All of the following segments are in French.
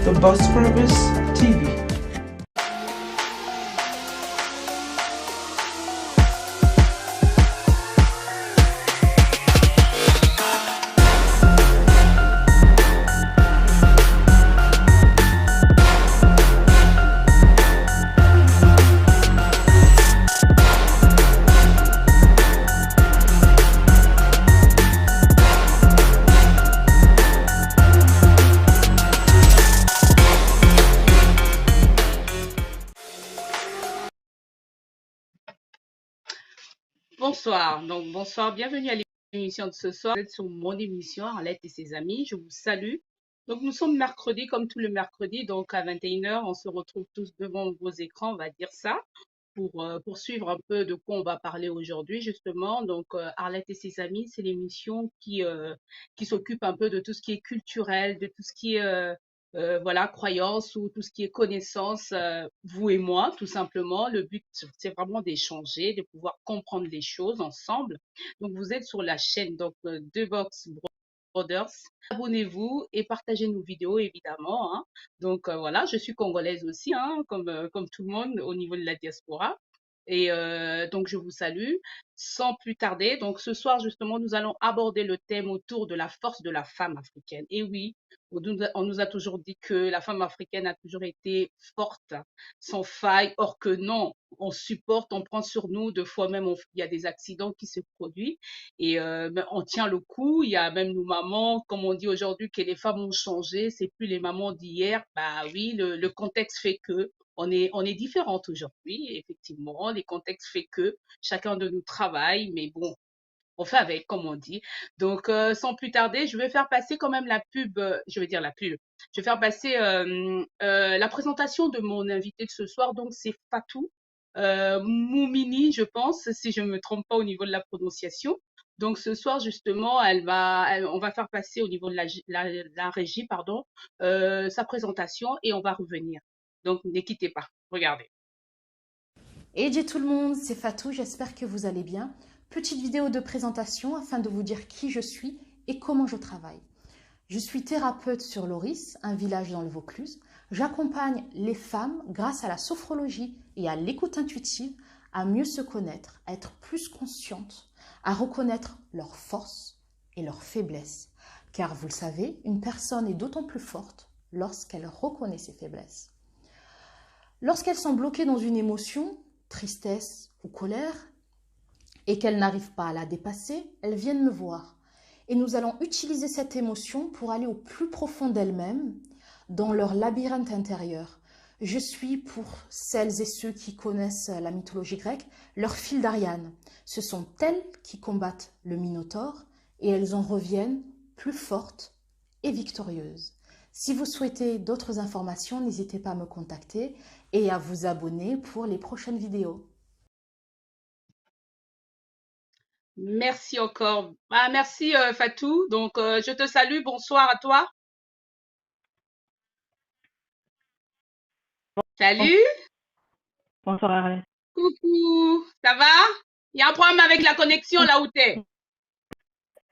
The Boss Brothers TV. Bonsoir, bonsoir, bienvenue à l'émission de ce soir. Vous êtes sur mon émission Arlette et ses amis, je vous salue. Donc nous sommes mercredi, comme tous les mercredis, donc à 21h, on se retrouve tous devant vos écrans, on va dire ça, pour suivre un peu de quoi on va parler aujourd'hui, justement. Donc Arlette et ses amis, c'est l'émission qui s'occupe un peu de tout ce qui est culturel, de tout ce qui est voilà, croyance ou tout ce qui est connaissance, vous et moi, tout simplement. Le but, c'est vraiment d'échanger, de pouvoir comprendre les choses ensemble. Donc, vous êtes sur la chaîne donc de Box Brothers. Abonnez-vous et partagez nos vidéos, évidemment, hein. Donc, voilà, je suis congolaise aussi, hein, comme tout le monde au niveau de la diaspora. Et donc, je vous salue. Sans plus tarder, donc ce soir, justement, nous allons aborder le thème autour de la force de la femme africaine. Et oui, on nous a toujours dit que la femme africaine a toujours été forte, sans faille, or que non, on supporte, on prend sur nous, deux fois même, il y a des accidents qui se produisent et ben, on tient le coup. Il y a même nos mamans, comme on dit aujourd'hui, que les femmes ont changé, c'est plus les mamans d'hier. Bah oui, le contexte fait que on est différentes aujourd'hui, effectivement. Les contextes fait que chacun de nous travaille, mais bon, on fait avec, comme on dit. Donc, sans plus tarder, je vais faire passer quand même la pub, je vais dire la pub. Je vais faire passer la présentation de mon invité de ce soir. Donc, c'est Fatou Moumini, je pense, si je ne me trompe pas au niveau de la prononciation. Donc, ce soir, justement, on va faire passer au niveau de la régie, pardon, sa présentation et on va revenir. Donc, ne quittez pas. Regardez. Hey tout le monde, c'est Fatou, j'espère que vous allez bien. Petite vidéo de présentation afin de vous dire qui je suis et comment je travaille. Je suis thérapeute sur Loris, un village dans le Vaucluse. J'accompagne les femmes grâce à la sophrologie et à l'écoute intuitive à mieux se connaître, à être plus conscientes, à reconnaître leurs forces et leurs faiblesses. Car vous le savez, une personne est d'autant plus forte lorsqu'elle reconnaît ses faiblesses. Lorsqu'elles sont bloquées dans une émotion, tristesse ou colère, et qu'elles n'arrivent pas à la dépasser, elles viennent me voir. Et nous allons utiliser cette émotion pour aller au plus profond d'elles-mêmes, dans leur labyrinthe intérieur. Je suis, pour celles et ceux qui connaissent la mythologie grecque, leur file d'Ariane. Ce sont elles qui combattent le Minotaure et elles en reviennent plus fortes et victorieuses. Si vous souhaitez d'autres informations, n'hésitez pas à me contacter et à vous abonner pour les prochaines vidéos. Merci encore. Ah, merci Fatou. Donc, je te salue. Bonsoir à toi. Salut. Bonsoir Arlette. Coucou. Ça va? Il y a un problème avec la connexion là où t'es.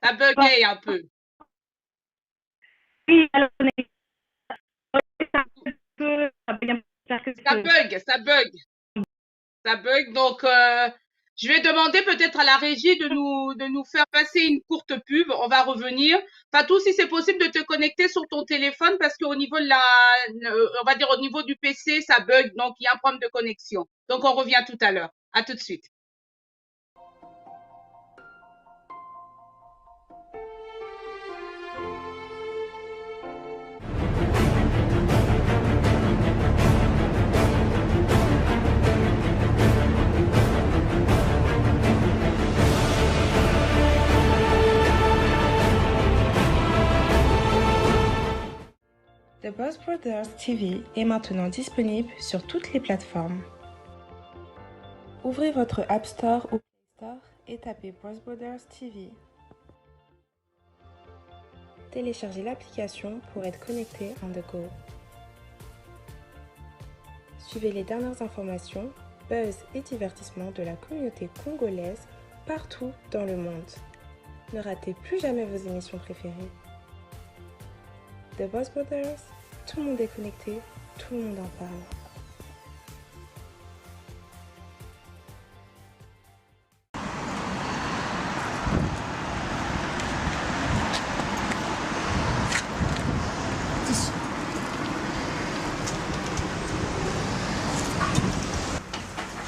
Ça buguait un peu. Oui, alors, Ça bug. Donc, je vais demander peut-être à la régie de nous faire passer une courte pub. On va revenir. Fatou, si c'est possible de te connecter sur ton téléphone parce qu'au niveau de on va dire au niveau du PC, ça bug. Donc, il y a un problème de connexion. Donc, on revient tout à l'heure. À tout de suite. The Boss Brothers TV est maintenant disponible sur toutes les plateformes. Ouvrez votre App Store ou Play Store et tapez Boss Brothers TV. Téléchargez l'application pour être connecté on the go. Suivez les dernières informations, buzz et divertissements de la communauté congolaise partout dans le monde. Ne ratez plus jamais vos émissions préférées. The Boss Brothers, tout le monde est connecté, tout le monde en parle.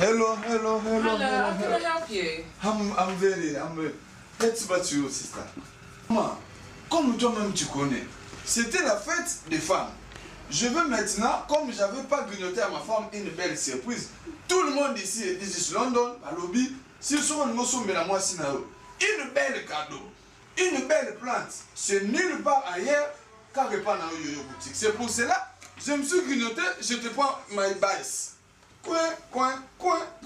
Hello. Hello, how can I help you? Let's about you, sister. Maman, comme toi-même tu connais, c'était la fête des femmes. Je veux maintenant, comme j'avais pas grignoté à ma femme une belle surprise, tout le monde ici est ici London, à lobby, s'ils sont en motion, mais la moi sinao. Une belle cadeau, une belle plante, c'est nulle part ailleurs qu'à répandre dans Yo-Yo boutique. C'est pour cela, je me suis grignoté, je te prends my bice. Coin.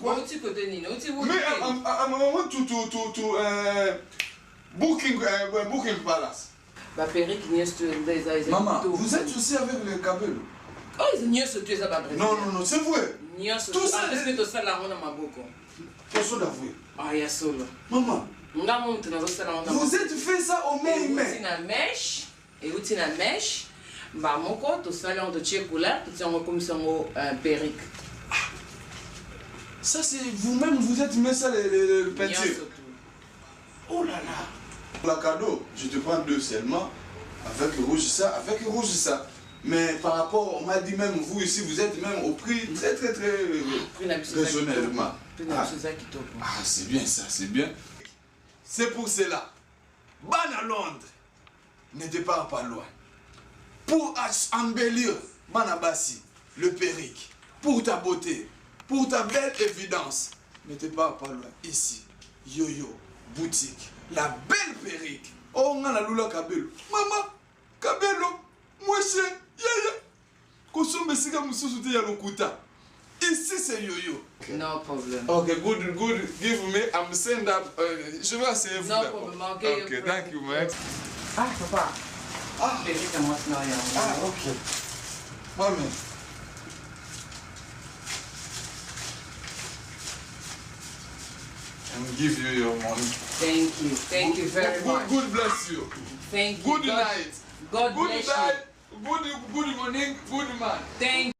What you could do, Nino? What you would Mais I want to Booking Palace. Bah, Perry, qui n'est-ce que Maman, vous êtes aussi avec le câble? Oh, il n'y a ce que tu es à ma Non, c'est vrai. Tout ça, c'est tout ça, là, on a ma boucle. Personne d'avouer. Ah, il y a solo. Maman, vous êtes fait ça au même main. Et où tu as mèche, bah, mon corps, tout ça, là, on te tire couleur, tout ça, on comme ça, un perrique. Ça, c'est vous-même, vous êtes mis ça, le peinture. Oh là là. La cadeau, je te prends deux seulement, avec rouge ça. Mais par rapport, on m'a dit même, vous ici, vous êtes même au prix très raisonnablement. Ah, c'est bien ça, c'est bien. C'est pour cela. Ban à Londres, n'était pas loin. Pour embellir Banabassi, le perrique, pour ta beauté, pour ta belle évidence, n'était pas loin. Ici, Yo-Yo, boutique, la belle perrique. Oh, on a la lula Kabelo. Maman, Kabelo, moi c'est Yaya. Kosombe sika mususu te yalokuta. Ici c'est Yo-Yo. No problem. Okay, good. Give me, I'm saying that. Je vais essayer vous. No problem, okay, thank you, man. Ah, papa. Ah, Perrique, à moi, c'est rien. Ah, ok. Maman. And give you your money. Thank you very much. God bless you. Thank you. Good night. God bless you. Good morning, good man. Thank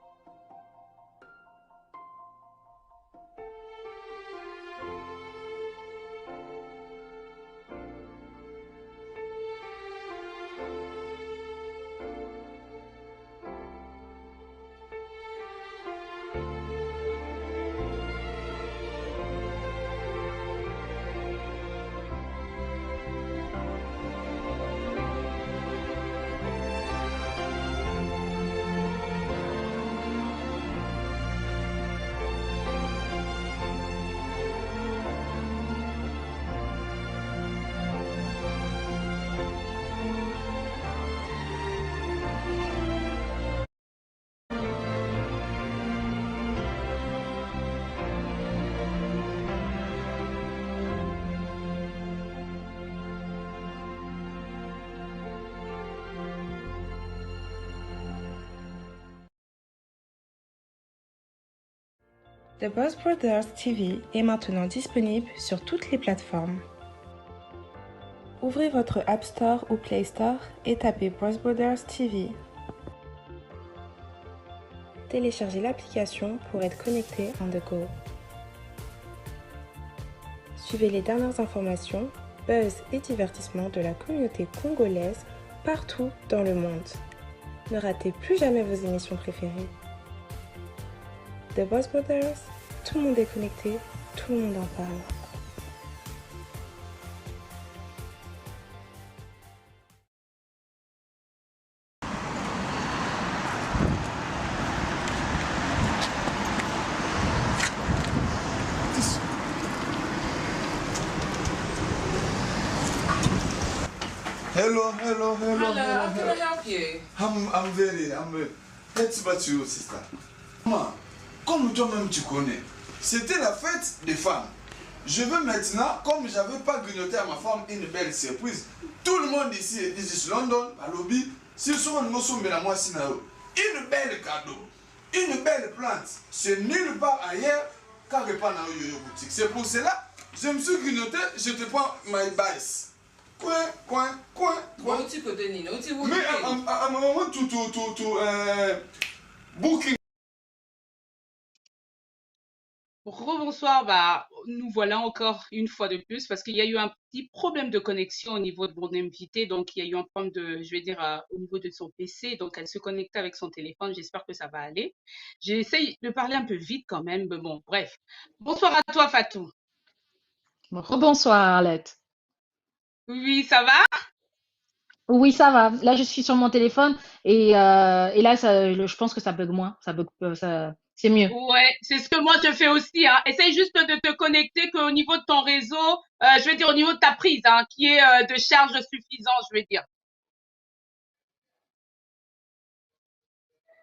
The Boss Brothers TV est maintenant disponible sur toutes les plateformes. Ouvrez votre App Store ou Play Store et tapez Boss Brothers TV. Téléchargez l'application pour être connecté on the go. Suivez les dernières informations, buzz et divertissements de la communauté congolaise partout dans le monde. Ne ratez plus jamais vos émissions préférées. The Boss Brothers, tout le monde est connecté, tout le monde en parle. Hello. Hello, how can I help you? Let's about you, sister. Maman, comme toi-même tu connais, c'était la fête des femmes. Je veux maintenant, comme j'avais pas grignoté à ma femme une belle surprise, tout le monde ici est ici London, à lobby, s'ils sont en motion, mais la moi sinao. Une belle cadeau, une belle plante, c'est nulle part ailleurs qu'à répandre dans Yo-Yo boutique. C'est pour cela, je me suis grignoté, je te prends my bice. Bon, tu côté Nino, tu Mais à un moment, tout, booking. Rebonsoir, bah, nous voilà encore une fois de plus parce qu'il y a eu un petit problème de connexion au niveau de mon invité. Donc, il y a eu un problème de, je vais dire, au niveau de son PC. Donc, elle se connectait avec son téléphone. J'espère que ça va aller. J'essaye de parler un peu vite quand même, mais bon, bref. Bonsoir à toi, Fatou. Bon, rebonsoir Arlette. Oui, ça va? Oui, ça va. Là, je suis sur mon téléphone et là, je pense que ça bug moins. Ça bug, c'est mieux. Ouais, c'est ce que moi je fais aussi, hein. Essaye juste de te connecter qu'au niveau de ton réseau, je vais dire au niveau de ta prise, hein, qui est de charge suffisante, je vais dire.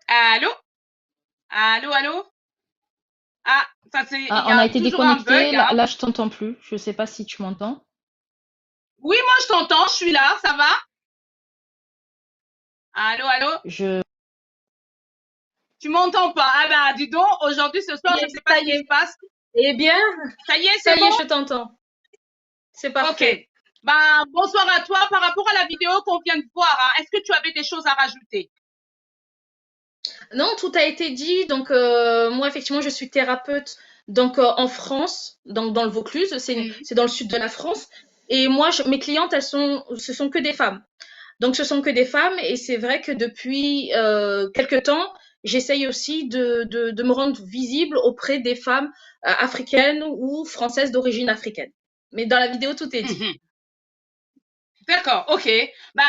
Allô? Allô, allô? Ah, ça c'est, il y On a a été toujours un bug, déconnecté. hein. Là, je t'entends plus. Je sais pas si tu m'entends. Oui, moi je t'entends, je suis là, ça va? Allô, allô? Je, Tu m'entends pas? Ah bah, dis donc, aujourd'hui, ce soir, je sais pas Ça ce y qui se est. passe. Eh bien, Ça y est, ça c'est y bon? est, je t'entends. C'est Ok. parfait. Ben, bonsoir à toi. Par rapport à la vidéo qu'on vient de voir, hein, est-ce que tu avais des choses à rajouter? Non, tout a été dit. Donc, moi, effectivement, je suis thérapeute donc, en France, donc dans le Vaucluse. Mhm. C'est dans le sud de la France. Et moi, mes clientes, ce sont que des femmes. Donc, ce sont que des femmes. Et c'est vrai que depuis quelque temps, j'essaye aussi de me rendre visible auprès des femmes africaines ou françaises d'origine africaine. Mais dans la vidéo, tout est dit. Mhm. D'accord, ok. Bah,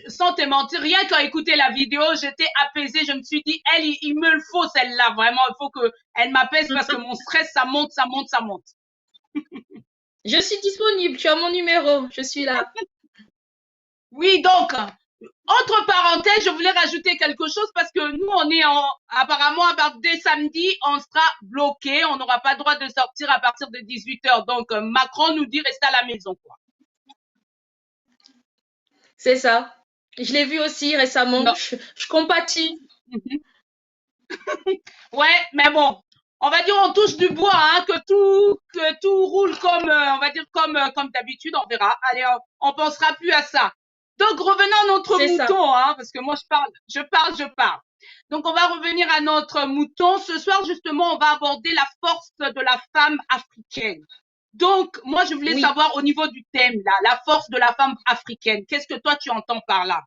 sans te mentir, rien qu'à écouter la vidéo, j'étais apaisée. Je me suis dit, elle, il me le faut celle-là. Vraiment, il faut que elle m'apaise parce que mon stress, ça monte, ça monte, ça monte. Je suis disponible, tu as mon numéro, je suis là. Oui, donc, entre parenthèses, je voulais rajouter quelque chose parce que nous, on est apparemment, dès samedi, on sera bloqué. On n'aura pas le droit de sortir à partir de 18h. Donc, Macron nous dit rester à la maison, quoi. C'est ça. Je l'ai vu aussi récemment. Non. Je compatis. Ouais, mais bon, on va dire on touche du bois, hein, que tout roule comme, on va dire comme d'habitude, on verra. Allez, on pensera plus à ça. Donc revenons à notre C'est ça. mouton, hein, parce que moi je parle. Donc on va revenir à notre mouton. Ce soir justement, on va aborder la force de la femme africaine. Donc moi je voulais Oui. savoir au niveau du thème là, la force de la femme africaine. Qu'est-ce que toi tu entends par là?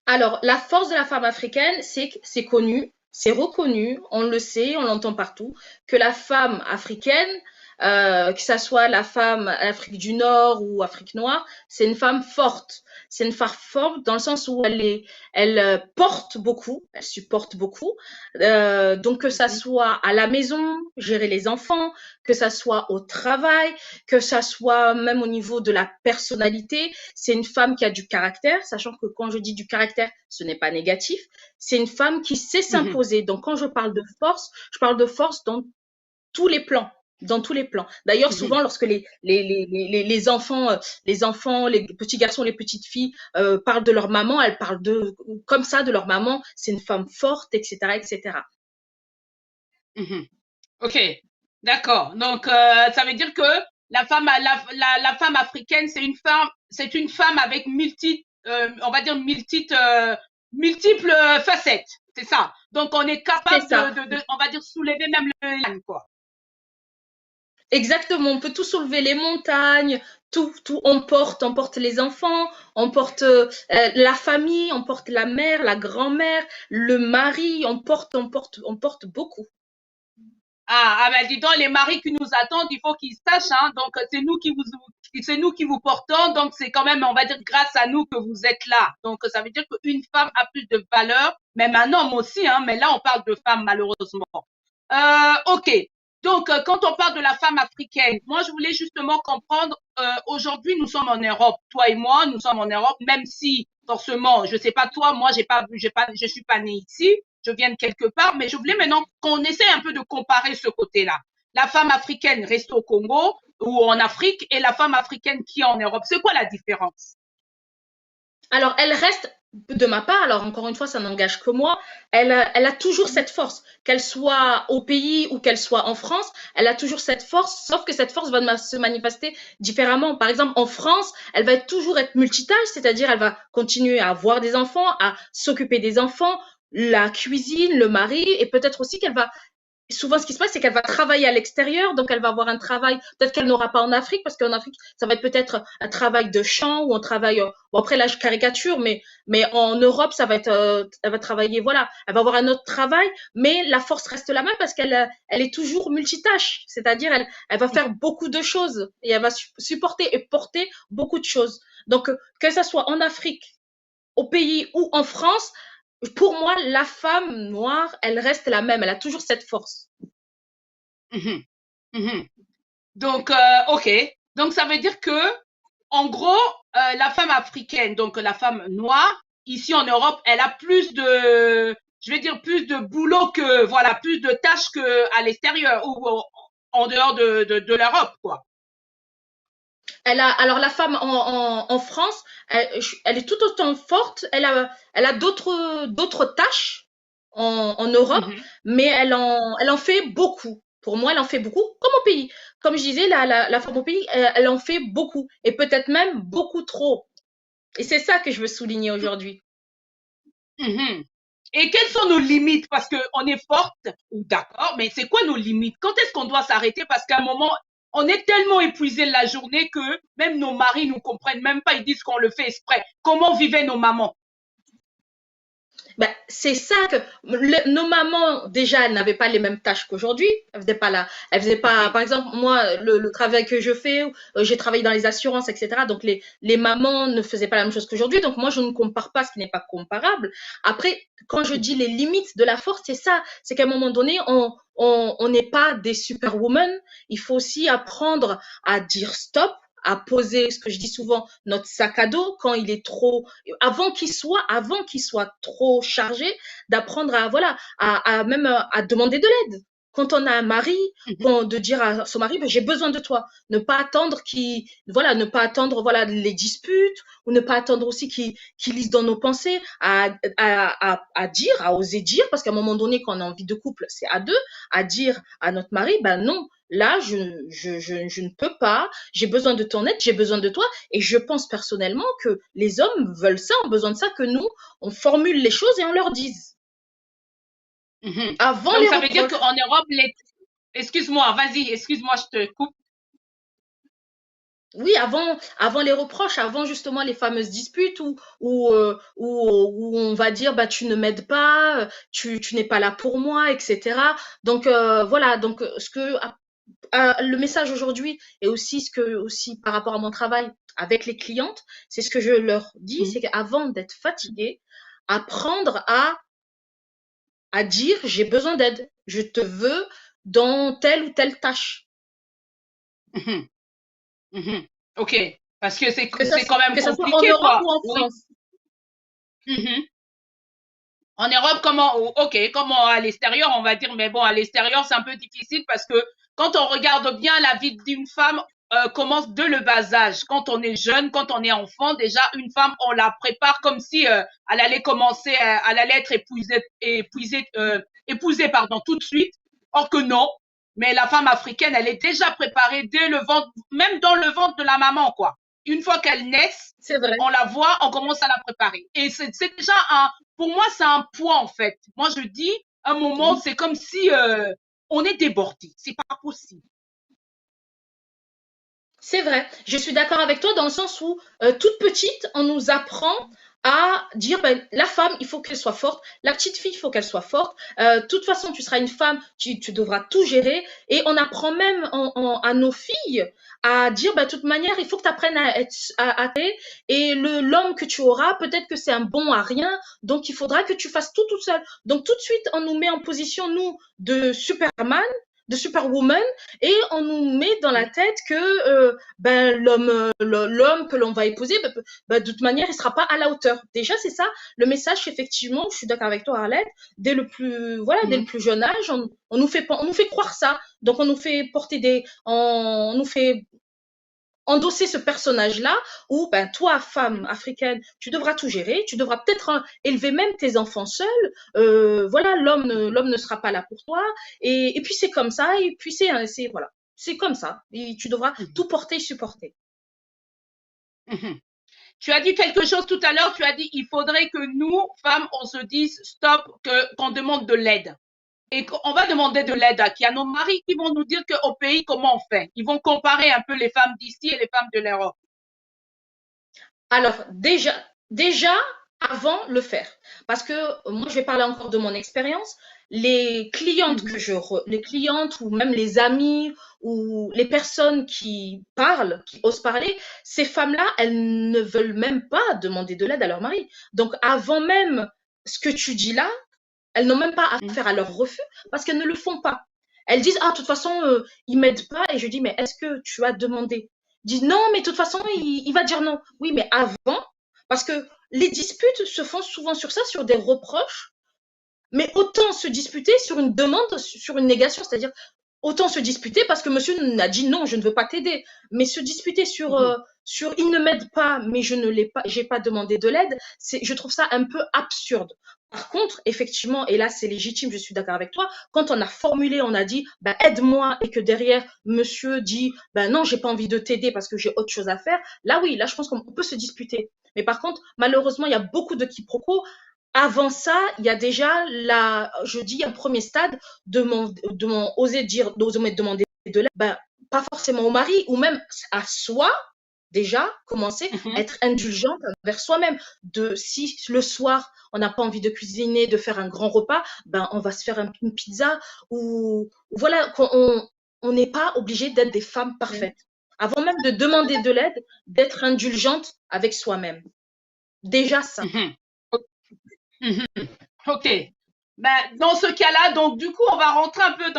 Alors, la force de la femme africaine, c'est que c'est connu, c'est reconnu, on le sait, on l'entend partout, que la femme africaine, que ça soit la femme Afrique du Nord ou Afrique noire, c'est une femme forte. C'est une femme forte dans le sens où elle porte beaucoup, elle supporte beaucoup. Donc que ça soit à la maison, gérer les enfants, que ça soit au travail, que ça soit même au niveau de la personnalité. C'est une femme qui a du caractère, sachant que quand je dis du caractère, ce n'est pas négatif. C'est une femme qui sait s'imposer. Donc quand je parle de force dans tous les plans. Dans tous les plans. D'ailleurs, souvent, lorsque les enfants, les petits garçons, les petites filles parlent de leur maman, elles parlent comme ça de leur maman. C'est une femme forte, etc., etc. Ok, d'accord. Donc ça veut dire que la femme africaine, c'est une femme avec on va dire multiples facettes. C'est ça. Donc on est capable C'est ça. on va dire soulever même le quoi. Exactement, on peut tout soulever, les montagnes, tout, on porte les enfants, on porte la famille, on porte la mère, la grand-mère, le mari, on porte beaucoup. Ah ben dis donc, les maris qui nous attendent, il faut qu'ils sachent, hein. Donc c'est nous qui vous portons. Donc c'est quand même, on va dire, grâce à nous que vous êtes là. Donc ça veut dire qu'une femme a plus de valeur, même un homme aussi, hein. Mais là on parle de femmes malheureusement. Ok. Donc quand on parle de la femme africaine, moi je voulais justement comprendre. Aujourd'hui nous sommes en Europe, toi et moi, nous sommes en Europe, même si forcément, je sais pas toi, moi je suis pas née ici. Je viens de quelque part, mais je voulais maintenant qu'on essaie un peu de comparer ce côté-là. La femme africaine reste au Congo ou en Afrique et la femme africaine qui est en Europe. C'est quoi la différence? Alors, elle reste de ma part, alors encore une fois, ça n'engage que moi, elle a toujours cette force, qu'elle soit au pays ou qu'elle soit en France, elle a toujours cette force, sauf que cette force va se manifester différemment. Par exemple, en France, elle va toujours être multitâche, c'est-à-dire elle va continuer à avoir des enfants, à s'occuper des enfants, la cuisine, le mari, et peut-être aussi qu'elle va souvent, ce qui se passe, c'est qu'elle va travailler à l'extérieur, donc elle va avoir un travail, peut-être qu'elle n'aura pas en Afrique, parce qu'en Afrique, ça va être peut-être un travail de champ ou un travail, bon après là je caricature, mais en Europe, ça va être, elle va travailler, voilà, elle va avoir un autre travail, mais la force reste la même parce elle est toujours multitâche, c'est-à-dire elle va faire beaucoup de choses et elle va supporter et porter beaucoup de choses. Donc que ça soit en Afrique, au pays ou en France, pour moi, la femme noire, elle reste la même, elle a toujours cette force. Mhm, mhm. Donc, ok. Donc, ça veut dire que, en gros, la femme africaine, donc la femme noire, ici en Europe, elle a plus de, je vais dire, plus de boulot que, voilà, plus de tâches que à l'extérieur ou en dehors de l'Europe, quoi. Alors la femme en France, elle est tout autant forte, elle a d'autres tâches en Europe, Mhm. mais elle en fait beaucoup. Pour moi, elle en fait beaucoup, comme au pays. Comme je disais, la femme au pays, elle en fait beaucoup, et peut-être même beaucoup trop. Et c'est ça que je veux souligner aujourd'hui. Mhm. Et quelles sont nos limites? Parce que on est forte, d'accord, mais c'est quoi nos limites? Quand est-ce qu'on doit s'arrêter? Parce qu'à un moment, on est tellement épuisé la journée que même nos maris nous comprennent même pas, ils disent qu'on le fait exprès. Comment vivaient nos mamans? Ben, c'est ça que nos mamans, déjà, elles n'avaient pas les mêmes tâches qu'aujourd'hui. Elles faisaient pas elles faisaient pas, Mhm. par exemple, moi, le travail que je fais, j'ai travaillé dans les assurances, etc. Donc, les mamans ne faisaient pas la même chose qu'aujourd'hui. Donc, moi, je ne compare pas ce qui n'est pas comparable. Après, quand je dis les limites de la force, c'est ça. C'est qu'à un moment donné, on n'est pas des superwomen. Il faut aussi apprendre à dire stop, à poser, ce que je dis souvent, notre sac à dos quand il est trop, avant qu'il soit trop chargé, d'apprendre à, voilà, à même à demander de l'aide. Quand on a un mari, Mhm. de dire à son mari, ben, j'ai besoin de toi. Ne pas attendre voilà, ne pas attendre, voilà, les disputes, ou ne pas attendre aussi qu'il lise dans nos pensées, à dire, à oser dire, parce qu'à un moment donné, quand on a envie de couple, c'est à deux, à dire à notre mari, ben non, là, je ne peux pas, j'ai besoin de ton aide, j'ai besoin de toi. Et je pense personnellement que les hommes veulent ça, ont besoin de ça, que nous, on formule les choses et on leur dise. Mhm. Avant Donc, les ça veut dire reproches. qu'en Europe, excuse-moi, vas-y, excuse-moi, je te coupe. Oui, avant les reproches, avant justement les fameuses disputes où on va dire bah tu ne m'aides pas, tu n'es pas là pour moi, etc. Donc voilà, donc le message aujourd'hui et aussi ce que aussi par rapport à mon travail avec les clientes, c'est ce que je leur dis, Mhm. c'est qu'avant d'être fatigué, apprendre à dire j'ai besoin d'aide, je te veux dans telle ou telle tâche. Mhm. Mhm. Ok, parce que Que ça, c'est quand même que ça soit en compliqué, Europe quoi. ou en Oui. France. Mhm. En Europe, ok, comment à l'extérieur, on va dire, mais bon, à l'extérieur, c'est un peu difficile parce que quand on regarde bien la vie d'une femme, commence de le bas âge. Quand on est jeune, quand on est enfant, déjà, une femme, on la prépare comme si elle allait commencer, elle allait être épousée, pardon, tout de suite. Or que non. Mais la femme africaine, elle est déjà préparée dès le ventre, même dans le ventre de la maman, quoi. Une fois qu'elle naît, C'est vrai. on la voit, on commence à la préparer. Et c'est déjà pour moi, c'est un poids en fait. Moi, je dis, un moment, Oui. c'est comme si on est débordé. C'est pas possible. C'est vrai, je suis d'accord avec toi dans le sens où, toute petite, on nous apprend à dire, ben, la femme, il faut qu'elle soit forte, la petite fille, il faut qu'elle soit forte. De toute façon, tu seras une femme, tu devras tout gérer. Et on apprend même à nos filles à dire, ben, de toute manière, il faut que tu apprennes à t'aider. Et l'homme que tu auras, peut-être que c'est un bon à rien, donc il faudra que tu fasses tout toute seule. Donc tout de suite, on nous met en position, nous, de Superman, de Superwoman, et on nous met dans la tête que ben l'homme que l'on va épouser, ben, de toute manière, il sera pas à la hauteur. Déjà, c'est ça le message. Effectivement, je suis d'accord avec toi, Arlette. Dès le Mhm. plus jeune âge, on nous fait croire ça. Donc, on nous fait porter on nous fait endosser ce personnage-là où, ben, toi, femme africaine, tu devras tout gérer, tu devras peut-être élever même tes enfants seuls. Voilà, l'homme ne sera pas là pour toi. Et puis c'est comme ça. Et puis voilà, c'est comme ça. Et tu devras tout porter et supporter. Tu as dit quelque chose tout à l'heure, tu as dit il faudrait que nous, femmes, on se dise stop, qu'on demande de l'aide. Et qu'on va demander de l'aide à qui? À nos maris qui vont nous dire qu'au pays, comment on fait? Ils vont comparer un peu les femmes d'ici et les femmes de l'Europe. Alors, déjà, avant le faire. Parce que moi, je vais parler encore de mon expérience. Les clientes les clientes ou même les amis ou les personnes qui parlent, qui osent parler, ces femmes-là, elles ne veulent même pas demander de l'aide à leur mari. Donc, avant même ce que tu dis là, elles n'ont même pas affaire à leur refus parce qu'elles ne le font pas. Elles disent, ah, de toute façon, il m'aide pas. Et je dis, mais est-ce que tu as demandé? Ils disent, non, mais de toute façon, il va dire non. Oui, mais avant, parce que les disputes se font souvent sur ça, sur des reproches, mais autant se disputer sur une demande, sur une négation, c'est-à-dire autant se disputer parce que monsieur n'a dit non, je ne veux pas t'aider, mais se disputer sur il ne m'aide pas, mais je ne l'ai pas, j'ai pas demandé de l'aide, je trouve ça un peu absurde. Par contre, effectivement, et là c'est légitime, je suis d'accord avec toi, quand on a formulé, on a dit bah, aide-moi et que derrière monsieur dit bah, non, j'ai pas envie de t'aider parce que j'ai autre chose à faire, là oui, là je pense qu'on peut se disputer. Mais par contre, malheureusement, il y a beaucoup de quiproquos. Avant ça, il y a déjà je dis un premier stade oser dire, d'oser demander de l'aide, ben, pas forcément au mari ou même à soi, déjà commencer à être indulgente envers soi-même. Si le soir on n'a pas envie de cuisiner, de faire un grand repas, ben on va se faire une pizza ou voilà, on n'est pas obligé d'être des femmes parfaites. Avant même de demander de l'aide, d'être indulgente avec soi-même. Déjà ça. Ok. Ben, dans ce cas-là, donc du coup, on va rentrer un peu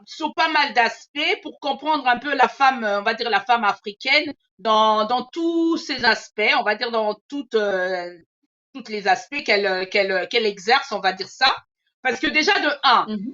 sur pas mal d'aspects pour comprendre un peu la femme, on va dire la femme africaine dans tous ses aspects, on va dire dans toutes les aspects qu'elle exerce, on va dire ça. Parce que déjà de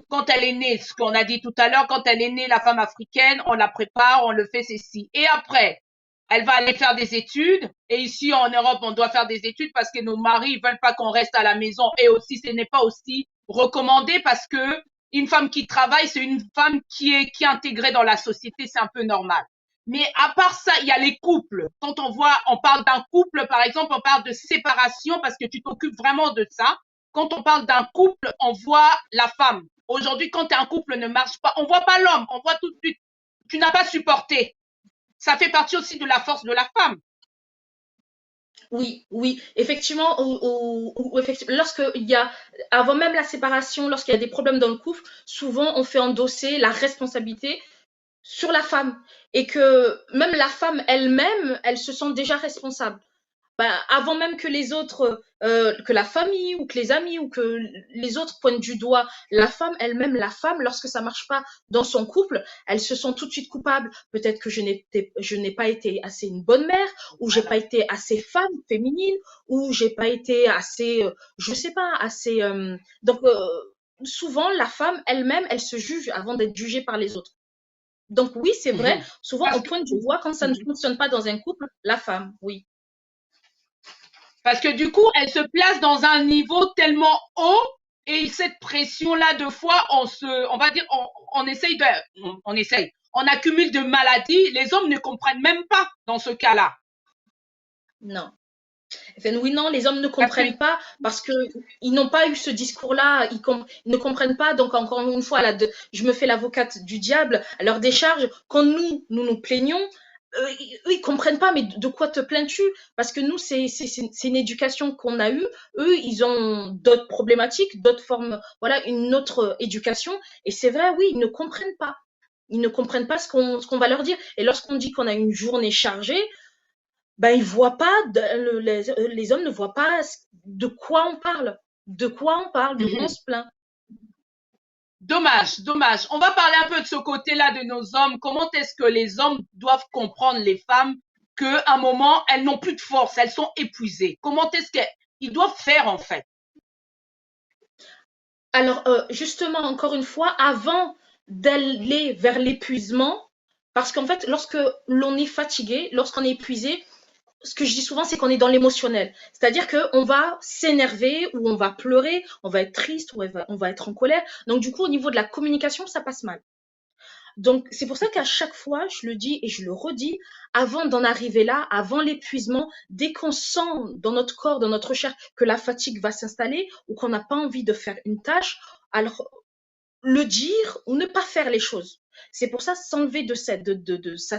quand elle est née, ce qu'on a dit tout à l'heure, quand elle est née, la femme africaine, on la prépare, on le fait ceci. Et après, elle va aller faire des études. Et ici, en Europe, on doit faire des études parce que nos maris veulent pas qu'on reste à la maison. Et aussi, ce n'est pas aussi recommandé parce que une femme qui travaille, c'est une femme qui est intégrée dans la société, c'est un peu normal. Mais à part ça, il y a les couples. Quand on parle d'un couple, par exemple, on parle de séparation parce que tu t'occupes vraiment de ça. Quand on parle d'un couple, on voit la femme. Aujourd'hui, quand un couple ne marche pas, on voit pas l'homme, on voit tout de suite. Tu n'as pas supporté. Ça fait partie aussi de la force de la femme. Oui, oui, effectivement, avant même la séparation, lorsqu'il y a des problèmes dans le couple, souvent on fait endosser la responsabilité sur la femme et que même la femme elle-même, elle se sent déjà responsable. Ben, avant même que les autres, que la famille ou que les amis ou que les autres pointent du doigt la femme elle-même, lorsque ça marche pas dans son couple, elle se sent tout de suite coupable. Peut-être que je n'ai pas été assez une bonne mère, ou j'ai pas été assez féminine, ou j'ai pas été assez, je sais pas, assez. Donc souvent la femme elle-même, elle se juge avant d'être jugée par les autres. Donc oui, c'est vrai. Souvent on pointe du doigt quand ça ne fonctionne pas dans un couple, la femme, oui. Parce que du coup, elle se place dans un niveau tellement haut et cette pression-là, de fois, on va dire, on accumule de maladies. Les hommes ne comprennent même pas dans ce cas-là. Non. Enfin, oui, non, les hommes ne comprennent pas parce que ils n'ont pas eu ce discours-là. Ils ne comprennent pas. Donc, encore une fois, je me fais l'avocate du diable à leur décharge. Quand nous plaignons, eux, ils comprennent pas, mais de quoi te plains-tu? Parce que nous, c'est une éducation qu'on a eue. Eux, ils ont d'autres problématiques, d'autres formes, voilà, une autre éducation. Et c'est vrai, oui, ils ne comprennent pas. Ils ne comprennent pas ce qu'on va leur dire. Et lorsqu'on dit qu'on a une journée chargée, ben ils voient pas, les hommes ne voient pas de quoi on parle, de quoi on parle, de quoi on se plaint. Dommage, dommage. On va parler un peu de ce côté-là de nos hommes. Comment est-ce que les hommes doivent comprendre les femmes qu'à un moment, elles n'ont plus de force, elles sont épuisées. Comment est-ce qu'ils doivent faire en fait? Alors, justement, encore une fois, avant d'aller vers l'épuisement, Parce qu'en fait, lorsque l'on est fatigué, lorsqu'on est épuisé, ce que je dis souvent, c'est qu'on est dans l'émotionnel. C'est-à-dire qu'on va s'énerver ou on va pleurer, on va être triste ou on va être en colère. Donc, du coup, au niveau de la communication, ça passe mal. Donc, c'est pour ça qu'à chaque fois, je le dis et je le redis, avant d'en arriver là, avant l'épuisement, dès qu'on sent dans notre corps, dans notre chair, que la fatigue va s'installer ou qu'on n'a pas envie de faire une tâche, alors le dire ou ne pas faire les choses. C'est pour ça s'enlever de sa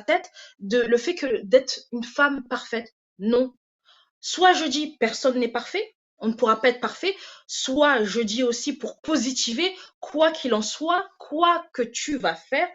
tête le fait que d'être une femme parfaite. Non. Soit je dis personne n'est parfait, on ne pourra pas être parfait, soit je dis aussi pour positiver, quoi qu'il en soit, quoi que tu vas faire,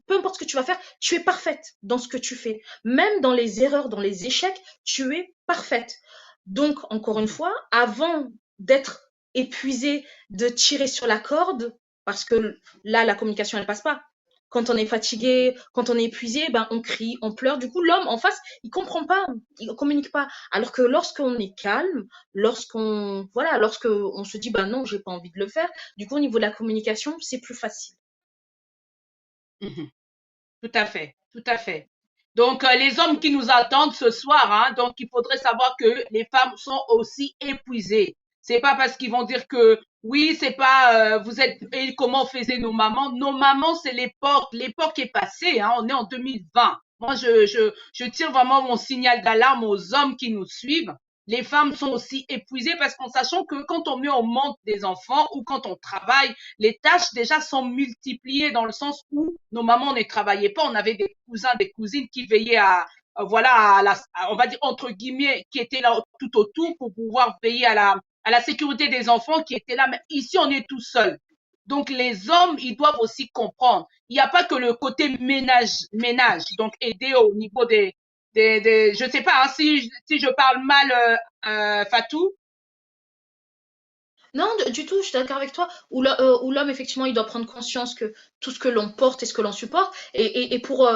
peu importe ce que tu vas faire, tu es parfaite dans ce que tu fais. Même dans les erreurs, dans les échecs, tu es parfaite. Donc, encore une fois, avant d'être épuisé, de tirer sur la corde, parce que là, la communication, elle passe pas. Quand on est fatigué, quand on est épuisé, ben, on crie, on pleure. Du coup, l'homme en face, il comprend pas, il communique pas. Alors que lorsqu'on est calme, lorsqu'on se dit, ben non, j'ai pas envie de le faire. Du coup, au niveau de la communication, c'est plus facile. Mhm. Tout à fait, tout à fait. Donc, les hommes qui nous attendent ce soir, hein, donc il faudrait savoir que les femmes sont aussi épuisées. C'est pas parce qu'ils vont dire que oui, c'est pas vous êtes et comment faisaient nos mamans. Nos mamans, c'est l'époque est passée. Hein, on est en 2020. Moi, je tire vraiment mon signal d'alarme aux hommes qui nous suivent. Les femmes sont aussi épuisées parce qu'en sachant que quand on met au monde des enfants ou quand on travaille, les tâches déjà sont multipliées dans le sens où nos mamans ne travaillaient pas. On avait des cousins, des cousines qui veillaient voilà, on va dire entre guillemets, qui étaient là tout autour pour pouvoir veiller à la sécurité des enfants qui étaient là. Mais ici, on est tout seul. Donc, les hommes, ils doivent aussi comprendre. Il n'y a pas que le côté ménage, donc aider au niveau je sais pas, hein, si je parle mal, Fatou. Non, du tout, je suis d'accord avec toi. Où l'homme, effectivement, il doit prendre conscience que tout ce que l'on porte est ce que l'on supporte. Et pour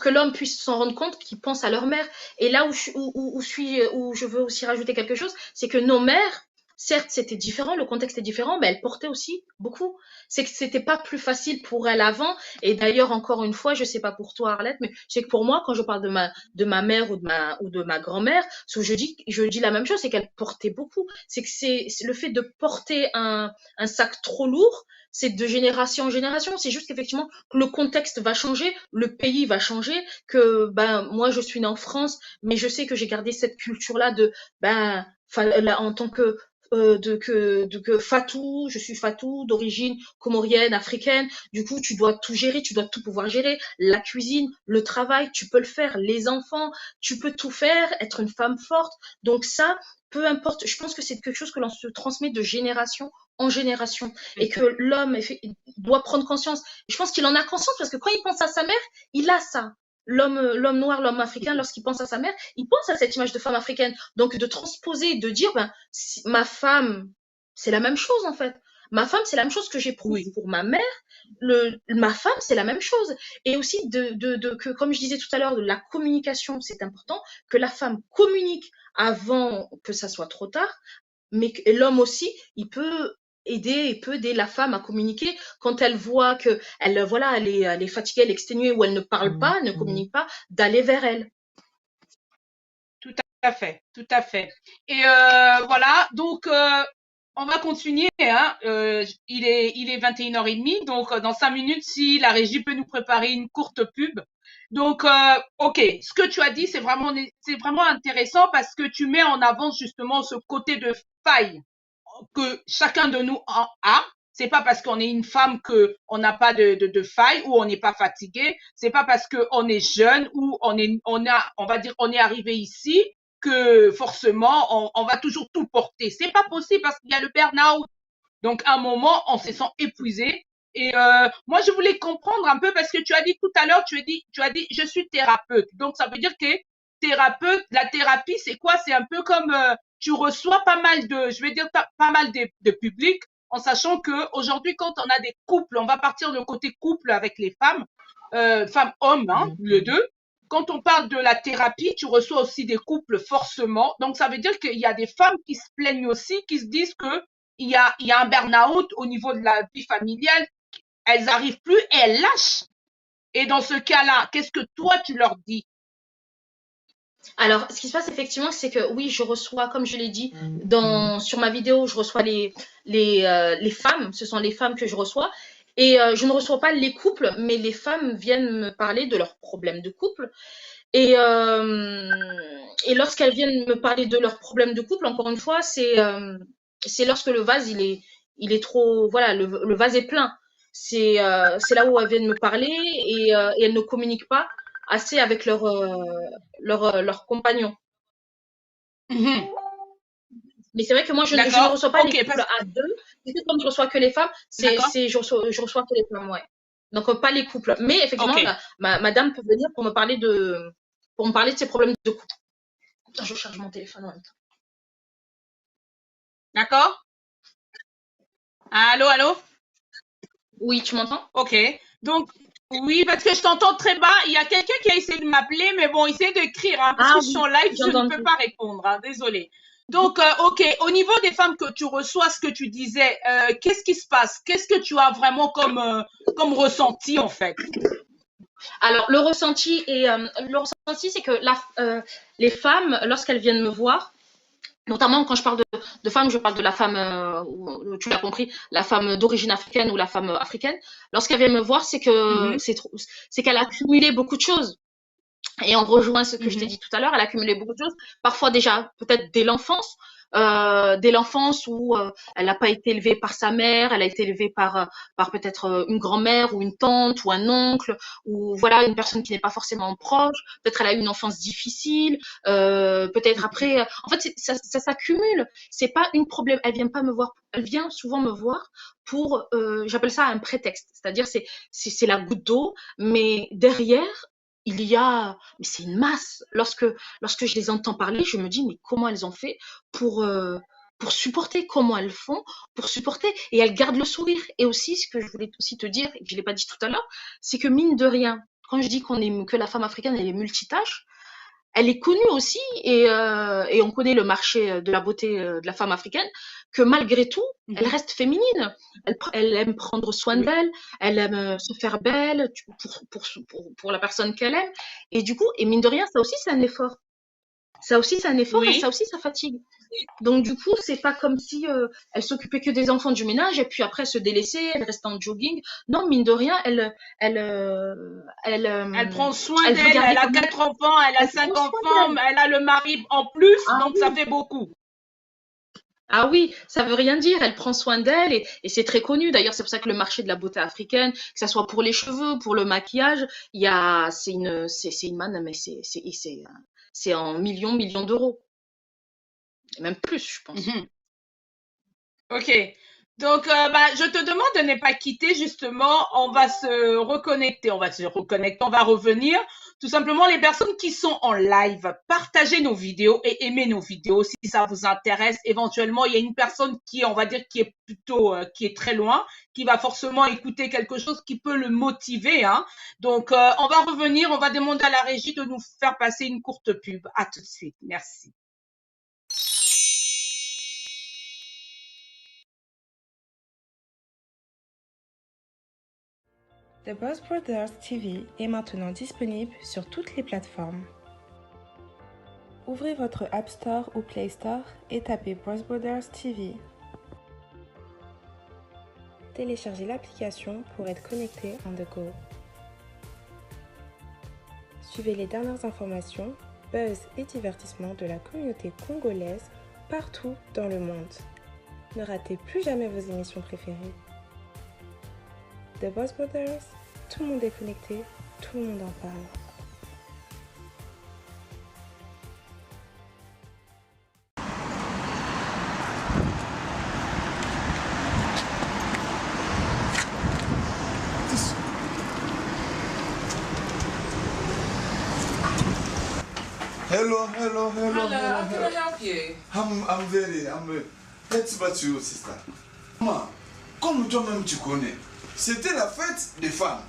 que l'homme puisse s'en rendre compte, qu'il pense à leur mère. Et là où je veux aussi rajouter quelque chose, c'est que nos mères, certes, c'était différent, le contexte est différent, mais elles portaient aussi beaucoup. C'est que c'était pas plus facile pour elles avant. Et d'ailleurs, encore une fois, je sais pas pour toi, Arlette, mais je sais que pour moi, quand je parle de ma mère ou de ma grand-mère, ce que je dis la même chose, c'est qu'elle portait beaucoup. C'est que c'est le fait de porter un sac trop lourd, c'est de génération en génération. C'est juste qu'effectivement, que le contexte va changer, le pays va changer, que ben moi je suis née en France, mais je sais que j'ai gardé cette culture-là de ben en tant que Fatou, je suis Fatou, d'origine comorienne, africaine. Du coup, tu dois tout gérer, tu dois tout pouvoir gérer. La cuisine, le travail, tu peux le faire. Les enfants, tu peux tout faire, être une femme forte. Donc ça, peu importe, je pense que c'est quelque chose que l'on se transmet de génération en génération et que l'homme doit prendre conscience. Je pense qu'il en a conscience parce que quand il pense à sa mère, il a ça. L'homme noir, l'homme africain, lorsqu'il pense à sa mère, il pense à cette image de femme africaine. Donc de transposer, de dire, ben, ma femme, c'est la même chose en fait. Ma femme, c'est la même chose que j'éprouve pour ma mère. Ma femme, c'est la même chose. Et aussi que, comme je disais tout à l'heure, de la communication, c'est important, que la femme communique avant que ça soit trop tard, mais l'homme aussi, il peut aider la femme à communiquer quand elle voit que elle est fatiguée, elle est exténuée ou elle ne parle pas, elle ne communique pas, d'aller vers elle. Tout à fait, tout à fait. Et voilà, donc on va continuer. Hein. Il est 21h30, donc dans 5 minutes, si la régie peut nous préparer une courte pub. Donc, ok, ce que tu as dit, c'est vraiment intéressant parce que tu mets en avant justement ce côté de faille que chacun de nous a. C'est pas parce qu'on est une femme que on n'a pas de faille ou on n'est pas fatigué. C'est pas parce qu'on est jeune ou on va dire, on est arrivé ici que forcément on va toujours tout porter. C'est pas possible parce qu'il y a le burn-out. Donc, à un moment, on se sent épuisé. Et moi, je voulais comprendre un peu parce que tu as dit tout à l'heure, tu as dit, je suis thérapeute. Donc, ça veut dire que la thérapie, c'est quoi? C'est un peu comme tu reçois pas mal je vais dire pas mal de public, en sachant que aujourd'hui, quand on a des couples, on va partir de côté couple avec les femmes, femmes-hommes, hein, les deux. Quand on parle de la thérapie, tu reçois aussi des couples forcément. Donc, ça veut dire qu'il y a des femmes qui se plaignent aussi, qui se disent que il y a un burn-out au niveau de la vie familiale. Elles arrivent plus et elles lâchent. Et dans ce cas-là, qu'est-ce que toi, tu leur dis? Alors, ce qui se passe effectivement, c'est que oui, je reçois, comme je l'ai dit, sur ma vidéo, je reçois les femmes, ce sont les femmes que je reçois. Et je ne reçois pas les couples, mais les femmes viennent me parler de leurs problèmes de couple. Et, lorsqu'elles viennent me parler de leurs problèmes de couple, encore une fois, c'est lorsque le vase, il est trop, voilà, le vase est plein. C'est là où elles viennent me parler et elles ne communiquent pas assez avec leurs compagnons. Mhm. Mais c'est vrai que moi, je ne D'accord. reçois pas les Ok, couples à deux. Et puis, comme je reçois que les femmes, d'accord. je reçois que les femmes, ouais. Donc, pas les couples. Mais effectivement, Ok. madame peut venir pour me parler de ses problèmes de couple. Attends, je charge mon téléphone en même temps. D'accord. Allô, allô? Oui, tu m'entends? Ok. Donc, oui, parce que je t'entends très bas. Il y a quelqu'un qui a essayé de m'appeler, mais bon, essaie d'écrire, hein, parce que je suis en live, je ne peux pas répondre, hein, désolée. Donc, ok, au niveau des femmes que tu reçois, ce que tu disais, qu'est-ce qui se passe? Qu'est-ce que tu as vraiment comme ressenti, en fait? Alors, le ressenti, c'est que les femmes, lorsqu'elles viennent me voir, notamment quand je parle de femmes, je parle de la femme, tu l'as compris, la femme d'origine africaine ou la femme africaine. Lorsqu'elle vient me voir, c'est que c'est qu'elle a accumulé beaucoup de choses. Et on rejoint ce que je t'ai dit tout à l'heure, elle a accumulé beaucoup de choses, parfois déjà peut-être dès l'enfance où elle n'a pas été élevée par sa mère, elle a été élevée par peut-être une grand-mère ou une tante ou un oncle, ou voilà, une personne qui n'est pas forcément proche, peut-être elle a eu une enfance difficile, peut-être après, en fait ça s'accumule, c'est pas une problème, elle vient pas me voir, elle vient souvent me voir pour, j'appelle ça un prétexte, c'est-à-dire c'est la goutte d'eau, mais derrière, il y a, mais c'est une masse. Lorsque je les entends parler, je me dis, mais comment elles ont fait pour supporter, comment elles font pour supporter, et elles gardent le sourire. Et aussi, ce que je voulais aussi te dire, et que je l'ai pas dit tout à l'heure, c'est que mine de rien, quand je dis que la femme africaine, elle est multitâche, elle est connue aussi, et on connaît le marché de la beauté de la femme africaine, que malgré tout, elle reste féminine. Elle aime prendre soin d'elle, elle aime se faire belle pour la personne qu'elle aime. Et du coup, et mine de rien, ça aussi, c'est un effort. Ça aussi, c'est un effort et ça aussi, ça fatigue. Donc, du coup, c'est pas comme si elle s'occupait que des enfants du ménage et puis après elle se délaissait, elle restait en jogging. Non, mine de rien, elle prend soin d'elle, elle a 4 enfants, elle a 5 enfants, elle a le mari en plus, donc ça fait beaucoup. Ah oui, ça veut rien dire, elle prend soin d'elle et c'est très connu. D'ailleurs, c'est pour ça que le marché de la beauté africaine, que ça soit pour les cheveux, pour le maquillage, c'est une manne, mais c'est en millions d'euros. Même plus, je pense. Ok. Donc, je te demande de ne pas quitter, justement. On va se reconnecter, on va revenir. Tout simplement, les personnes qui sont en live, partagez nos vidéos et aimez nos vidéos si ça vous intéresse. Éventuellement, il y a une personne qui est plutôt, qui est très loin, qui va forcément écouter quelque chose qui peut le motiver, hein. Donc, on va revenir, on va demander à la régie de nous faire passer une courte pub. À tout de suite. Merci. The Boss Brothers TV est maintenant disponible sur toutes les plateformes. Ouvrez votre App Store ou Play Store et tapez Boss Brothers TV. Téléchargez l'application pour être connecté on the go. Suivez les dernières informations, buzz et divertissements de la communauté congolaise partout dans le monde. Ne ratez plus jamais vos émissions préférées. The Boss Brothers, tout le monde est connecté, tout le monde en parle. Hello. Hello, how can I help you? Let's about you, sister. Maman, comme toi-même tu connais, c'était la fête des femmes.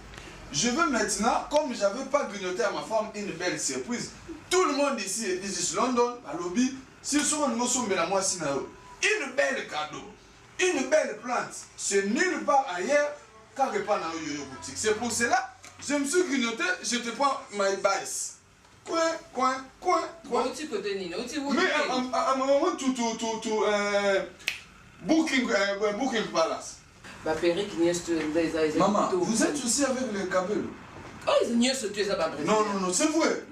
Je veux maintenant, comme je n'avais pas grignoté à ma femme une belle surprise, tout le monde ici, this is London, à lobby, si souvent nous sommes à moi, une belle cadeau, une belle plante, c'est nulle part ailleurs qu'à répandre dans les boutiques. C'est pour cela, Je me suis grignoté, je te prends my bice. Coin. Bon, tu peux tenir, tu peux Mais à un moment, tout, Booking Palace. Bah, Péric, il y a Maman, vous êtes aussi avec les Kabyle? Oh, il y a ce tu es à ma Non, c'est vrai.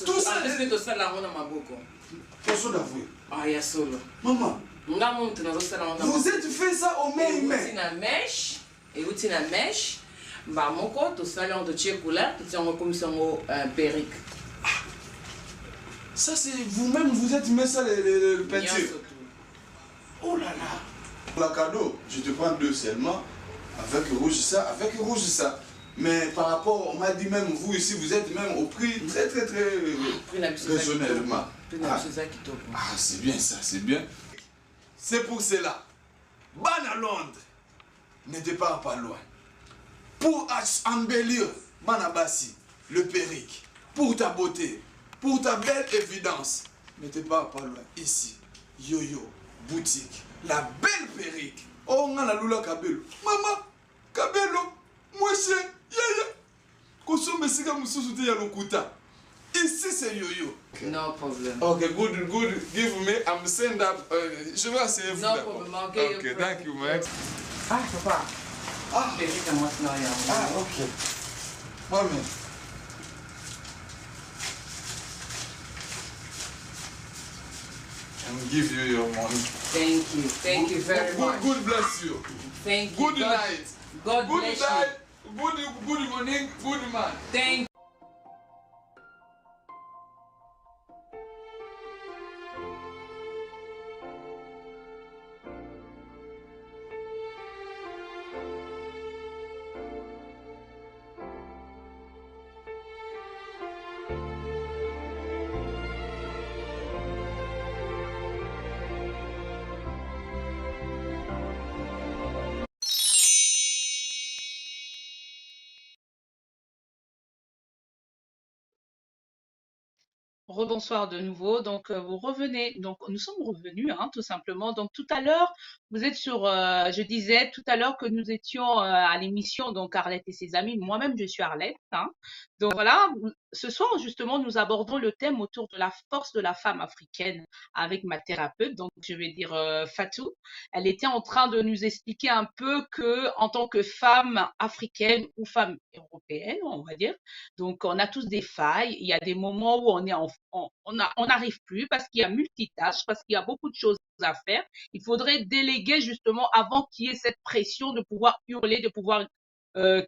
Tout ça, c'est tout ça, là, on a ma boucle. c'est ça d'avouer. Ah, il y a solo. Maman, vous êtes fait ça au même main. Et vous avez une mèche, bah, mon corps, tout ça, là, on te tire couleur, tu as comme ça, un Péric. Ça, c'est vous-même, vous êtes mis ça, le peinture. Oh là là. La cadeau, je te prends 2 seulement, avec rouge ça. Mais par rapport, on m'a dit même, vous ici, vous êtes même au prix très raisonnablement. Ah, c'est bien ça, c'est bien. C'est pour cela. Ban à Londres, n'était pas loin. Pour embellir Banabassi, le Péric, pour ta beauté, pour ta belle évidence, n'était pas loin. Ici, Yo-Yo, boutique, la belle Péric. Oh, on a la Lula Kabelo. Maman, Kabelo, moi c'est Yaya. Kosomme Siga Moussou te Yalokuta. Ici c'est Yo-Yo. No problem. Okay, good. Give me, I'm saying that. Je vais essayer vous. No problem, okay, thank you, man. Ah, papa. Ah, Péric, à moi, c'est là. Ah, ok. Moi-même. And give you your money. Thank you very much. Good bless you. Thank you. Good night. God Good bless night. you. Good morning. Good man. Thank Rebonsoir de nouveau. Donc, vous revenez. Donc, nous sommes revenus, hein, tout simplement. Donc, tout à l'heure, vous êtes sur. Je disais tout à l'heure que nous étions à l'émission, donc Arlette et ses amis. Moi-même, je suis Arlette. Hein. Donc, voilà. Ce soir, justement, nous abordons le thème autour de la force de la femme africaine avec ma thérapeute. Donc, je vais dire Fatou. Elle était en train de nous expliquer un peu que, en tant que femme africaine ou femme européenne, on va dire, donc, on a tous des failles. Il y a des moments où on n'arrive plus parce qu'il y a multitâches, parce qu'il y a beaucoup de choses à faire. Il faudrait déléguer justement avant qu'il y ait cette pression de pouvoir hurler, de pouvoir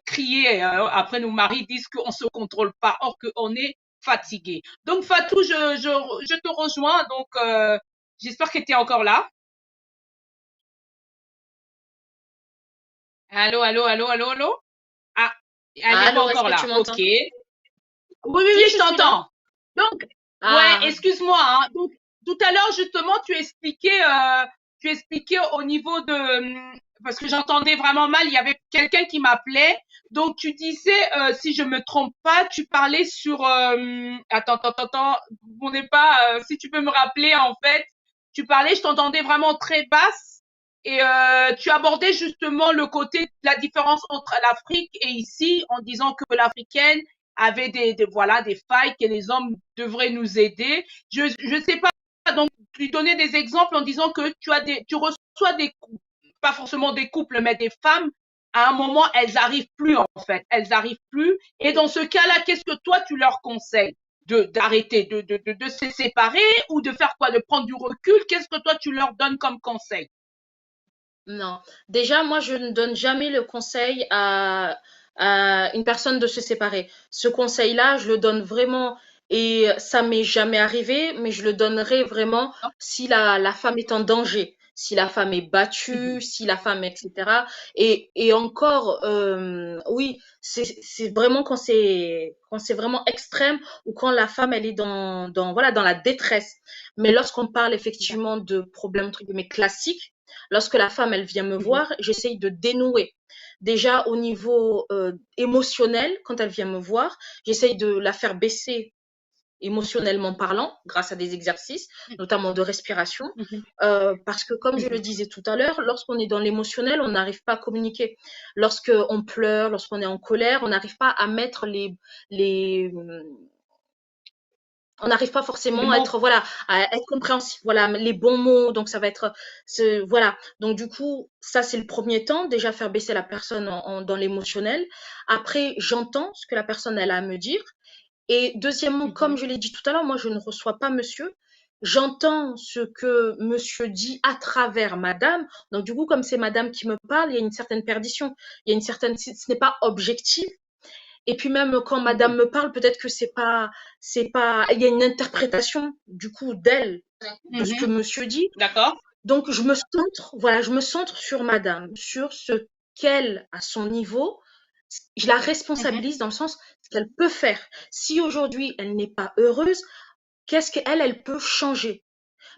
crier. Après, nos maris disent qu'on ne se contrôle pas, or qu'on est fatigué. Donc, Fatou, je te rejoins. Donc, j'espère que tu es encore là. Allô? Ah, elle n'est pas encore là. Ok. Oui, je t'entends. Donc, ouais, excuse-moi. Hein. Donc, tout à l'heure, justement, tu expliquais au niveau de, parce que j'entendais vraiment mal, il y avait quelqu'un qui m'appelait. Donc, tu disais, si je me trompe pas, tu parlais sur, attends, on n'est pas, si tu peux me rappeler, en fait, tu parlais, je t'entendais vraiment très basse. Et tu abordais justement le côté de la différence entre l'Afrique et ici, en disant que l'africaine avait voilà, des failles, que les hommes devraient nous aider. Je sais pas, donc, tu donnais des exemples en disant que tu reçois des couples, pas forcément des couples, mais des femmes, à un moment, elles arrivent plus, en fait. Elles arrivent plus. Et dans ce cas-là, qu'est-ce que toi, tu leur conseilles? D'arrêter, de se séparer ou de faire quoi? De prendre du recul? Qu'est-ce que toi, tu leur donnes comme conseil? Non. Déjà, moi, je ne donne jamais le conseil à une personne de se séparer. Ce conseil-là, je le donne vraiment, et ça m'est jamais arrivé, mais je le donnerai vraiment si la femme est en danger, si la femme est battue, si la femme, etc. Et encore, oui, c'est vraiment quand c'est vraiment extrême ou quand la femme, elle est voilà, dans la détresse. Mais lorsqu'on parle effectivement de problèmes, entre guillemets, classiques, lorsque la femme, elle vient me voir, j'essaye de dénouer. Déjà au niveau émotionnel, quand elle vient me voir, j'essaye de la faire baisser émotionnellement parlant, grâce à des exercices, notamment de respiration. Parce que, comme je le disais tout à l'heure, lorsqu'on est dans l'émotionnel, on n'arrive pas à communiquer. Lorsqu'on pleure, lorsqu'on est en colère, on n'arrive pas à mettre on n'arrive pas forcément à être, voilà, à être compréhensif, voilà, les bons mots. Donc, ça va être, voilà. Donc, du coup, ça, c'est le premier temps, déjà faire baisser la personne dans l'émotionnel. Après, j'entends ce que la personne, elle a à me dire. Et deuxièmement, comme je l'ai dit tout à l'heure, moi, je ne reçois pas monsieur. J'entends ce que monsieur dit à travers madame. Donc, du coup, comme c'est madame qui me parle, il y a une certaine perdition. Il y a une certaine, ce n'est pas objectif. Et puis même quand madame me parle, peut-être que c'est pas, il y a une interprétation, du coup, d'elle, de ce que monsieur dit. D'accord. Donc, je me centre sur madame, sur ce qu'elle, à son niveau, je la responsabilise dans le sens qu'elle peut faire. Si aujourd'hui, elle n'est pas heureuse, qu'est-ce qu'elle, elle peut changer?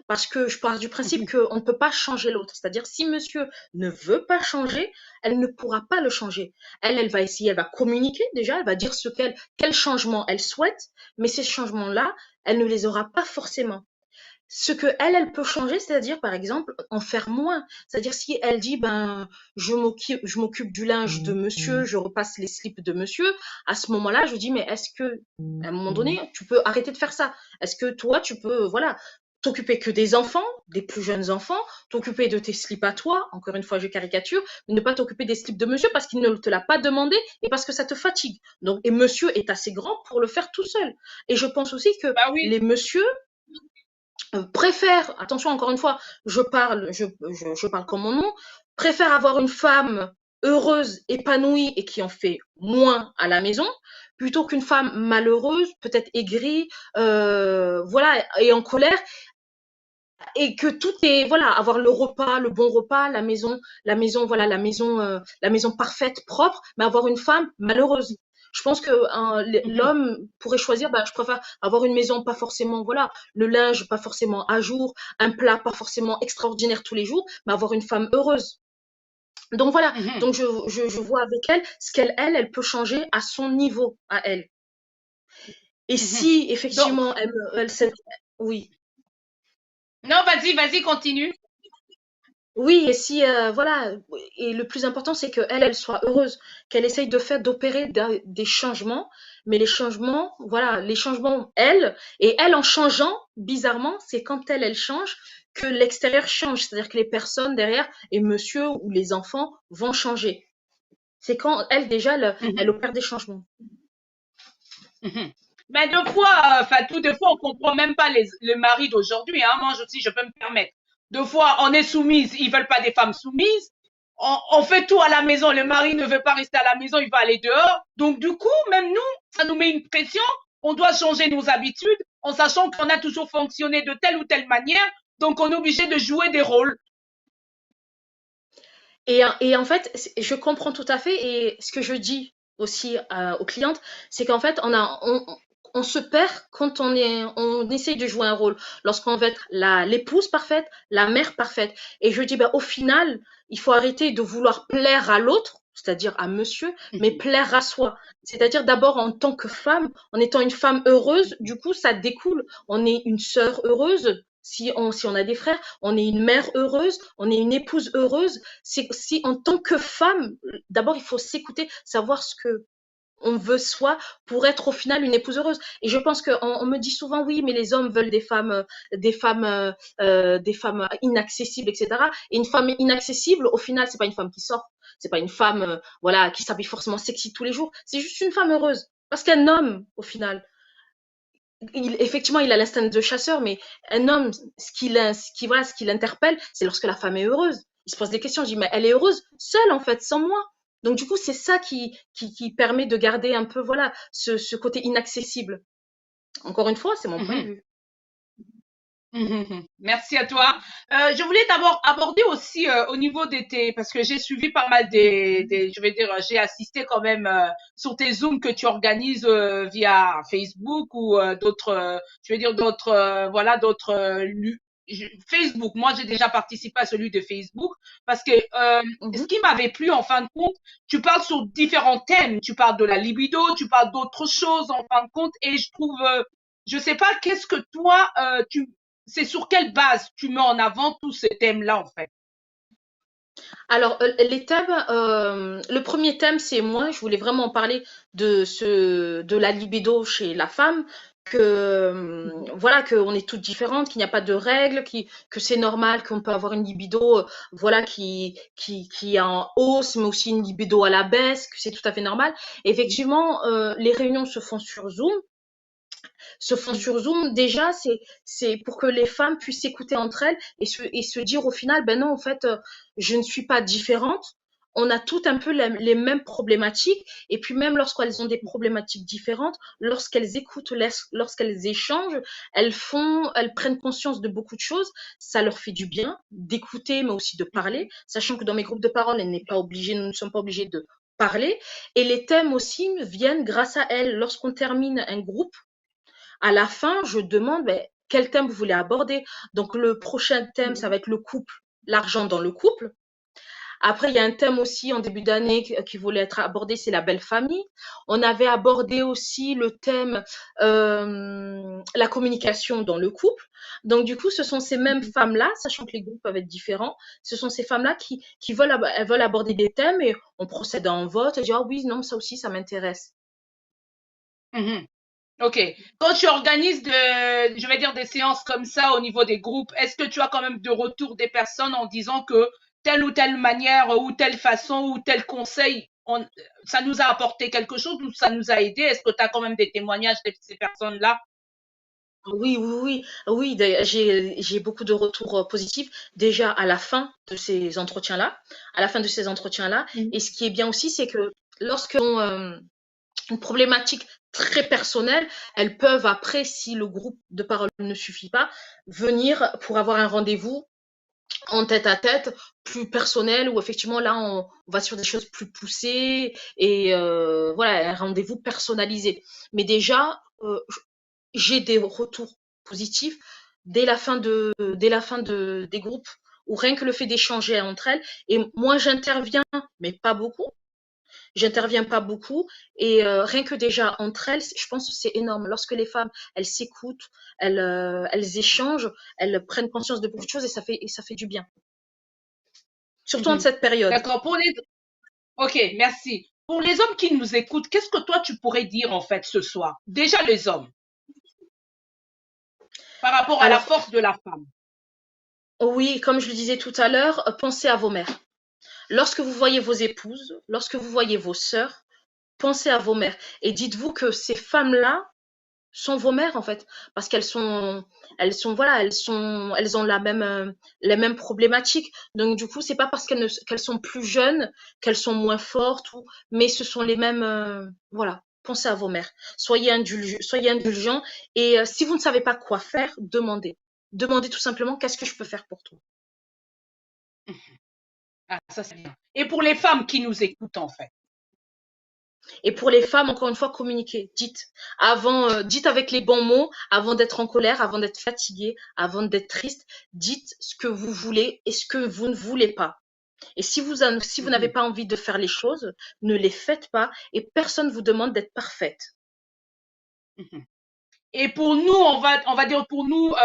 Parce que je pars du principe qu'on ne peut pas changer l'autre. C'est-à-dire, si monsieur ne veut pas changer, elle ne pourra pas le changer. Elle va essayer, elle va communiquer déjà, elle va dire quel changement elle souhaite, mais ces changements-là, elle ne les aura pas forcément. Ce que elle peut changer, c'est-à-dire, par exemple, en faire moins. C'est-à-dire, si elle dit, ben, je m'occupe du linge de monsieur, je repasse les slips de monsieur, à ce moment-là, je dis, mais est-ce que, à un moment donné, tu peux arrêter de faire ça? Est-ce que toi, tu peux, voilà, t'occuper que des enfants, des plus jeunes enfants, t'occuper de tes slips à toi, encore une fois, je caricature, mais ne pas t'occuper des slips de monsieur parce qu'il ne te l'a pas demandé et parce que ça te fatigue. Donc, et monsieur est assez grand pour le faire tout seul. Et je pense aussi que les messieurs préfèrent, attention encore une fois, je parle comme mon nom, préfèrent avoir une femme heureuse, épanouie et qui en fait moins à la maison, plutôt qu'une femme malheureuse, peut-être aigrie, voilà, et en colère, et que tout est, voilà, avoir le repas, le bon repas, la maison, voilà, la maison parfaite, propre, mais avoir une femme malheureuse. Je pense que l'homme pourrait choisir, je préfère avoir une maison pas forcément, voilà, le linge pas forcément à jour, un plat pas forcément extraordinaire tous les jours, mais avoir une femme heureuse. Donc voilà, donc je vois avec elle ce elle peut changer à son niveau, à elle. Et si effectivement oui. Non, vas-y, continue. Oui, et si, voilà, et le plus important, c'est qu'elle soit heureuse, qu'elle essaye d'opérer des changements, mais les changements, voilà, elle, en changeant, bizarrement, c'est quand elle change que l'extérieur change, c'est-à-dire que les personnes derrière, et monsieur ou les enfants vont changer. C'est quand elle, déjà, elle opère des changements. Mais deux fois, deux fois, on comprend même pas le mari d'aujourd'hui, hein. Moi aussi, je peux me permettre. Deux fois, on est soumise, ils veulent pas des femmes soumises. On fait tout à la maison, le mari ne veut pas rester à la maison, il va aller dehors. Donc, du coup, même nous, ça nous met une pression. On doit changer nos habitudes en sachant qu'on a toujours fonctionné de telle ou telle manière. Donc, on est obligé de jouer des rôles. Et en fait, je comprends tout à fait. Et ce que je dis aussi aux clientes, c'est qu'en fait, on se perd quand on essaye de jouer un rôle. Lorsqu'on veut être l'épouse parfaite, la mère parfaite. Et je dis, au final, il faut arrêter de vouloir plaire à l'autre, c'est-à-dire à monsieur, mais plaire à soi. C'est-à-dire d'abord en tant que femme, en étant une femme heureuse, du coup, ça découle. On est une sœur heureuse. Si on a des frères, on est une mère heureuse, on est une épouse heureuse. Si en tant que femme, d'abord, il faut s'écouter, savoir ce que on veut soi pour être au final une épouse heureuse. Et je pense qu'on me dit souvent oui, mais les hommes veulent des femmes inaccessibles, etc. Et une femme inaccessible, au final, c'est pas une femme qui sort, c'est pas une femme voilà qui s'habille forcément sexy tous les jours. C'est juste une femme heureuse. Parce qu'un homme, au final, effectivement, il a l'instinct de chasseur, mais un homme, ce qui l'interpelle, c'est lorsque la femme est heureuse. Il se pose des questions. Je dis, mais elle est heureuse seule, en fait, sans moi. Donc, du coup, c'est ça qui permet de garder un peu, voilà, ce côté inaccessible. Encore une fois, c'est mon point de vue. Merci à toi. Je voulais d'abord aborder aussi au niveau parce que j'ai suivi pas mal je vais dire, j'ai assisté quand même sur tes Zooms que tu organises via Facebook ou d'autres, je vais dire voilà, Facebook. Moi, j'ai déjà participé à celui de Facebook parce que ce qui m'avait plu en fin de compte, tu parles sur différents thèmes. Tu parles de la libido, tu parles d'autres choses en fin de compte, et je trouve je sais pas, qu'est-ce que toi, c'est sur quelle base tu mets en avant tous ces thèmes-là, en fait? Alors, les thèmes, le premier thème, c'est moi, je voulais vraiment parler de la libido chez la femme, que voilà, qu'on est toutes différentes, qu'il n'y a pas de règles, que c'est normal, qu'on peut avoir une libido, voilà, qui est en hausse, mais aussi une libido à la baisse, que c'est tout à fait normal. Effectivement, les réunions se font sur Zoom, déjà, c'est pour que les femmes puissent s'écouter entre elles et se dire au final, ben non, en fait, je ne suis pas différente. On a toutes un peu les mêmes problématiques. Et puis même lorsqu'elles ont des problématiques différentes, lorsqu'elles écoutent, lorsqu'elles échangent, elles prennent conscience de beaucoup de choses. Ça leur fait du bien d'écouter, mais aussi de parler, sachant que dans mes groupes de parole, nous ne sommes pas obligés de parler. Et les thèmes aussi viennent grâce à elles. Lorsqu'on termine un groupe, à la fin, je demande ben, quel thème vous voulez aborder. Donc, le prochain thème, ça va être le couple, l'argent dans le couple. Après, il y a un thème aussi en début d'année qui voulait être abordé, c'est la belle famille. On avait abordé aussi le thème la communication dans le couple. Donc, du coup, ce sont ces mêmes femmes-là, sachant que les groupes peuvent être différents, ce sont ces femmes-là elles veulent aborder des thèmes et on procède en vote et dire, ah oui, non, ça aussi, ça m'intéresse. Mhm. Ok. Quand tu organises je vais dire des séances comme ça au niveau des groupes, est-ce que tu as quand même de retour des personnes en disant que telle ou telle manière ou telle façon ou tel conseil, ça nous a apporté quelque chose ou ça nous a aidé? Est-ce que tu as quand même des témoignages de ces personnes-là? Oui, oui, oui, oui, d'ailleurs, j'ai beaucoup de retours positifs déjà à la fin de ces entretiens-là, à la fin de ces entretiens-là. Et ce qui est bien aussi, c'est que lorsqu'on une problématique très personnelle, elles peuvent après, si le groupe de parole ne suffit pas, venir pour avoir un rendez-vous en tête à tête, plus personnel, où effectivement là on va sur des choses plus poussées et voilà, un rendez-vous personnalisé. Mais déjà, j'ai des retours positifs dès la fin des groupes, ou rien que le fait d'échanger entre elles. Et moi j'interviens, mais pas beaucoup. J'interviens pas beaucoup et rien que déjà entre elles, je pense que c'est énorme. Lorsque les femmes, elles s'écoutent, elles échangent, elles prennent conscience de beaucoup de choses et ça fait du bien. Surtout en cette période. D'accord. Ok, merci. Pour les hommes qui nous écoutent, qu'est-ce que toi tu pourrais dire en fait ce soir? Déjà les hommes, par rapport à la force de la femme. Oui, comme je le disais tout à l'heure, pensez à vos mères. Lorsque vous voyez vos épouses, lorsque vous voyez vos sœurs, pensez à vos mères et dites-vous que ces femmes-là sont vos mères en fait, parce voilà, elles ont les mêmes problématiques. Donc du coup, c'est pas parce qu'elles sont plus jeunes qu'elles sont moins fortes mais ce sont les mêmes. Voilà, pensez à vos mères. Soyez indulgents et si vous ne savez pas quoi faire, demandez. Demandez tout simplement qu'est-ce que je peux faire pour toi. Ah, ça c'est bien. Et pour les femmes qui nous écoutent en fait. Et pour les femmes, encore une fois, communiquez. Dites avec les bons mots, avant d'être en colère, avant d'être fatigué, avant d'être triste. Dites ce que vous voulez et ce que vous ne voulez pas. Et si vous n'avez pas envie de faire les choses, ne les faites pas et personne ne vous demande d'être parfaite. Et pour nous, on va dire pour nous,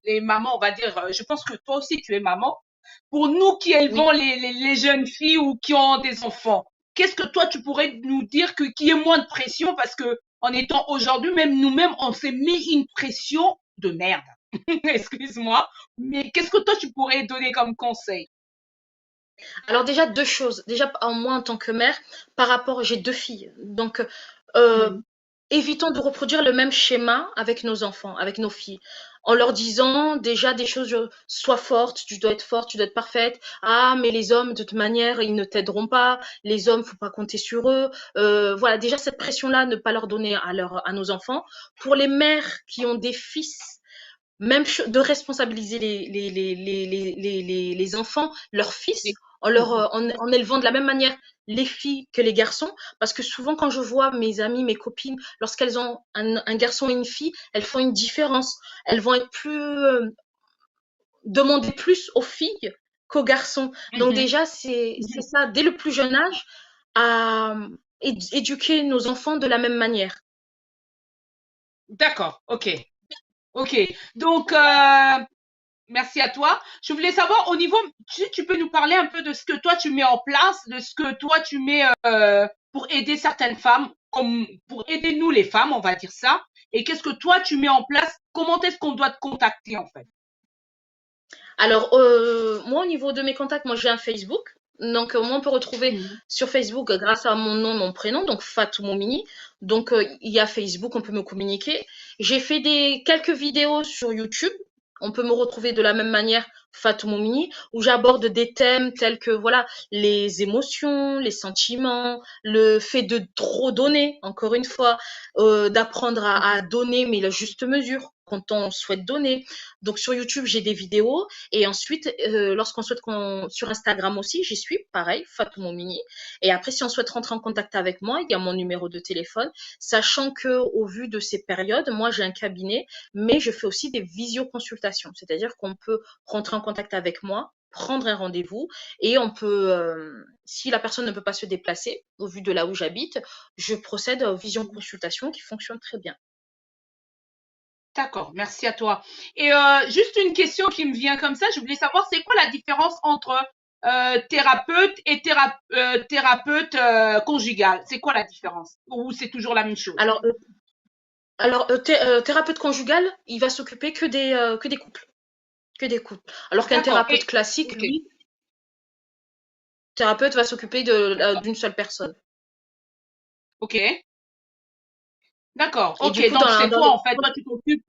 les mamans, on va dire, je pense que toi aussi tu es maman. Pour nous qui élevons les jeunes filles ou qui ont des enfants, qu'est-ce que toi tu pourrais nous dire qu'il y ait moins de pression parce que en étant aujourd'hui, même nous-mêmes, on s'est mis une pression de merde. Excuse-moi, mais qu'est-ce que toi tu pourrais donner comme conseil? Alors déjà, deux choses. Déjà, moi en tant que mère, j'ai 2 filles. Donc, évitons de reproduire le même schéma avec nos enfants, avec nos filles. En leur disant déjà des choses, sois forte, tu dois être forte, tu dois être parfaite. Ah, mais les hommes, de toute manière, ils ne t'aideront pas. Les hommes, faut pas compter sur eux. Voilà, déjà cette pression-là, ne pas leur donner à nos enfants. Pour les mères qui ont des fils, même de responsabiliser les enfants, leurs fils, en élevant de la même manière les filles que les garçons, parce que souvent quand je vois mes amies, mes copines, lorsqu'elles ont un garçon et une fille, elles font une différence. Elles vont être demander plus aux filles qu'aux garçons. Donc déjà, c'est ça, dès le plus jeune âge, à éduquer nos enfants de la même manière. D'accord, ok. Ok. Donc, merci à toi. Je voulais savoir au niveau, tu peux nous parler un peu de ce que toi tu mets en place, de ce que toi tu mets pour aider certaines femmes, comme pour aider nous les femmes, on va dire ça. Et qu'est-ce que toi tu mets en place? Comment est-ce qu'on doit te contacter en fait? Alors, moi, au niveau de mes contacts, moi, j'ai un Facebook. Donc, moi, on peut retrouver Mhm. sur Facebook grâce à mon nom, mon prénom, donc Fatou Momini. Donc, il y a Facebook, on peut me communiquer. J'ai fait quelques vidéos sur YouTube. On peut me retrouver de la même manière, Fatou Momini, où j'aborde des thèmes tels que, voilà, les émotions, les sentiments, le fait de trop donner, encore une fois, d'apprendre à donner, mais la juste mesure quand on souhaite donner. Donc, sur YouTube, j'ai des vidéos. Et ensuite, lorsqu'on souhaite sur Instagram aussi, j'y suis, pareil, Fatou Momini. Et après, si on souhaite rentrer en contact avec moi, il y a mon numéro de téléphone, sachant que au vu de ces périodes, moi j'ai un cabinet, mais je fais aussi des visioconsultations, c'est-à-dire qu'on peut rentrer en contact avec moi, prendre un rendez-vous et on peut, si la personne ne peut pas se déplacer au vu de là où j'habite, je procède aux visioconsultations qui fonctionnent très bien. D'accord, merci à toi. Et juste une question qui me vient comme ça, je voulais savoir c'est quoi la différence entre thérapeute et thérapeute conjugal? C'est quoi la différence? Ou c'est toujours la même chose? Alors, thérapeute conjugal, il va s'occuper que des couples. Que des couples. Alors qu'un D'accord. thérapeute classique, Ok, lui, thérapeute va s'occuper d'accord. d'une seule personne. Ok, d'accord. Et du Ok, coup, donc c'est toi en fait, toi tu t'occupes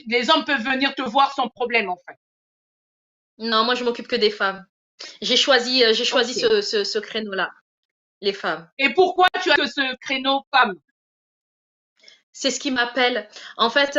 les hommes peuvent venir te voir sans problème en fait. non, moi je m'occupe que des femmes. J'ai choisi Ok. ce créneau-là, les femmes. Et pourquoi tu as que ce créneau femme? C'est ce qui m'appelle. En fait,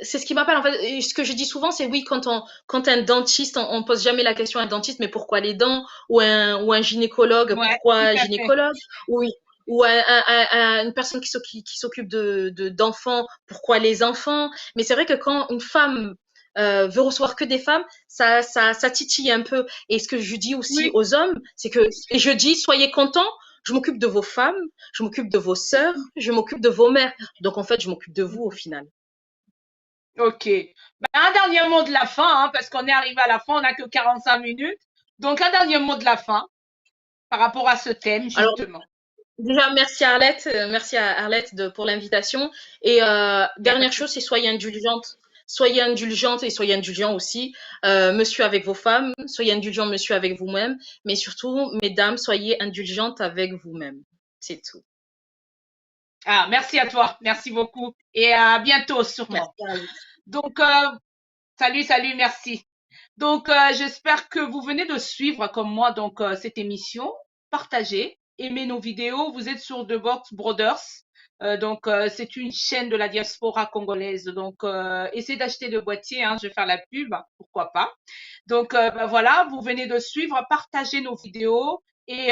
c'est ce qui m'appelle. En fait, et ce que je dis souvent, c'est oui, quand un dentiste, on pose jamais la question à un dentiste, mais pourquoi les dents? Ou un gynécologue, Ouais, tout pourquoi à fait. gynécologue? Oui. Ou une personne qui s'occupe d'enfants, pourquoi les enfants? Mais c'est vrai que quand une femme veut recevoir que des femmes, ça titille un peu. Et ce que je dis aussi Oui. aux hommes, c'est que, et je dis, soyez contents, je m'occupe de vos femmes, je m'occupe de vos sœurs, je m'occupe de vos mères. Donc, en fait, je m'occupe de vous au final. Ok. Ben, un dernier mot de la fin, hein, parce qu'on est arrivé à la fin, on n'a que 45 minutes. Donc, un dernier mot de la fin par rapport à ce thème, Alors, justement. déjà, merci à Arlette pour l'invitation. Et Il n'y a pas dernière de chose, souci. c'est soyez indulgente. Soyez indulgente et soyez indulgent aussi, monsieur avec vos femmes, soyez indulgent, monsieur avec vous-même, mais surtout, mesdames, soyez indulgentes avec vous-même. C'est tout. Ah, merci à toi. Merci beaucoup. Et à bientôt, sûrement. Merci Arlette. Donc, salut, salut, merci. Donc, j'espère que vous venez de suivre, comme moi, donc, cette émission. Partagez, aimez nos vidéos. Vous êtes sur The Box Brothers. Donc, c'est une chaîne de la diaspora congolaise. Donc, essayez d'acheter le boîtier. Hein, je vais faire la pub, hein, pourquoi pas. Donc, ben voilà, vous venez de suivre, partagez nos vidéos et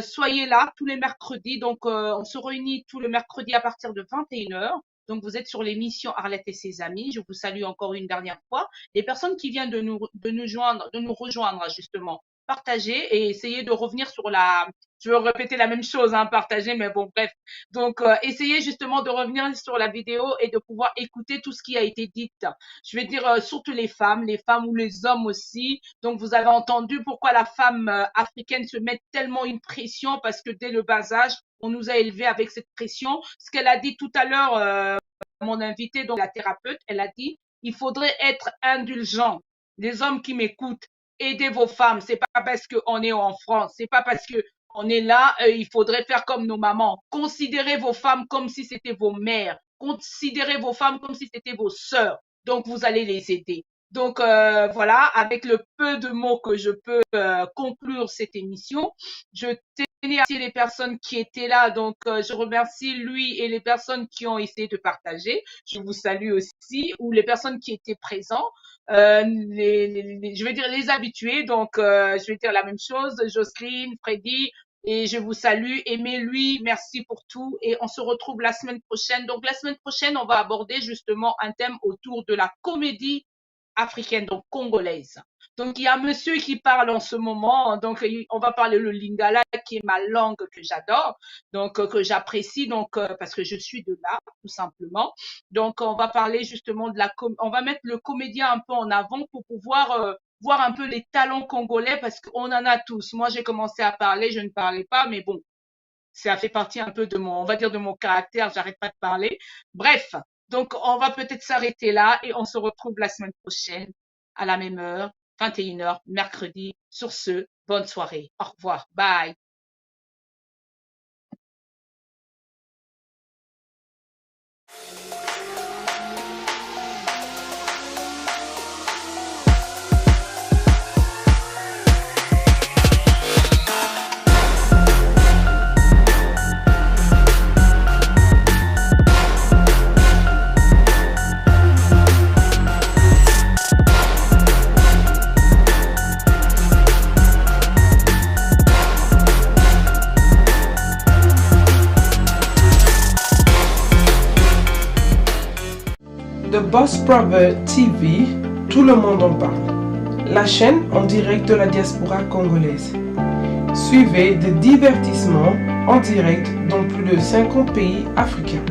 soyez là tous les mercredis. Donc, on se réunit tous les mercredis à partir de 21h. Donc, vous êtes sur l'émission Arlette et ses amis. Je vous salue encore une dernière fois. Les personnes qui viennent de nous rejoindre justement, partagez et essayez de revenir sur je veux répéter la même chose, hein, partager, mais bon, bref. Donc, essayez justement de revenir sur la vidéo et de pouvoir écouter tout ce qui a été dit. Je vais dire surtout les femmes ou les hommes aussi. Donc, vous avez entendu pourquoi la femme africaine se met tellement une pression parce que dès le bas âge, on nous a élevés avec cette pression. Ce qu'elle a dit tout à l'heure, mon invité, donc la thérapeute, elle a dit, il faudrait être indulgent. Les hommes qui m'écoutent, aidez vos femmes. C'est pas parce qu'on est en France, c'est pas parce que on est là, il faudrait faire comme nos mamans. Considérez vos femmes comme si c'était vos mères. Considérez vos femmes comme si c'était vos sœurs. Donc, vous allez les aider. Donc, voilà, avec le peu de mots que je peux conclure cette émission, je tenais à remercier les personnes qui étaient là. Donc, je remercie lui et les personnes qui ont essayé de partager. Je vous salue aussi, ou les personnes qui étaient présentes. Je vais dire les habitués. Donc, je vais dire la même chose. Jocelyne, Freddy, et je vous salue. Aimez-lui, merci pour tout. Et on se retrouve la semaine prochaine. Donc, la semaine prochaine, on va aborder justement un thème autour de la comédie africaine, donc congolaise. Donc, il y a un monsieur qui parle en ce moment. Donc, on va parler le lingala, qui est ma langue que j'adore, donc que j'apprécie, donc parce que je suis de là, tout simplement. Donc, on va parler justement on va mettre le comédien un peu en avant pour pouvoir voir un peu les talents congolais, parce qu'on en a tous. Moi, j'ai commencé à parler, je ne parlais pas, mais bon, ça fait partie un peu de on va dire de mon caractère, j'arrête pas de parler. Bref, donc on va peut-être s'arrêter là et on se retrouve la semaine prochaine à la même heure, 21h, mercredi. Sur ce, bonne soirée. Au revoir. Bye. The Boss Brother TV, tout le monde en parle. La chaîne en direct de la diaspora congolaise. Suivez des divertissements en direct dans plus de 50 pays africains.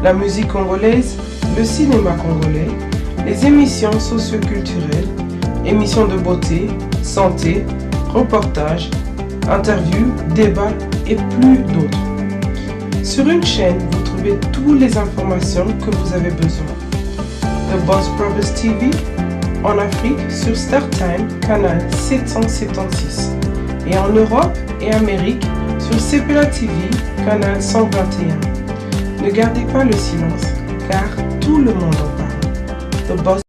La musique congolaise, le cinéma congolais, les émissions socio-culturelles, émissions de beauté, santé, reportages, interviews, débats et plus d'autres. Sur une chaîne, vous trouvez toutes les informations que vous avez besoin. The Boss Brothers TV, en Afrique sur StarTime, canal 776. Et en Europe et Amérique sur CPLA TV, canal 121. Ne gardez pas le silence, car tout le monde en parle. The Boss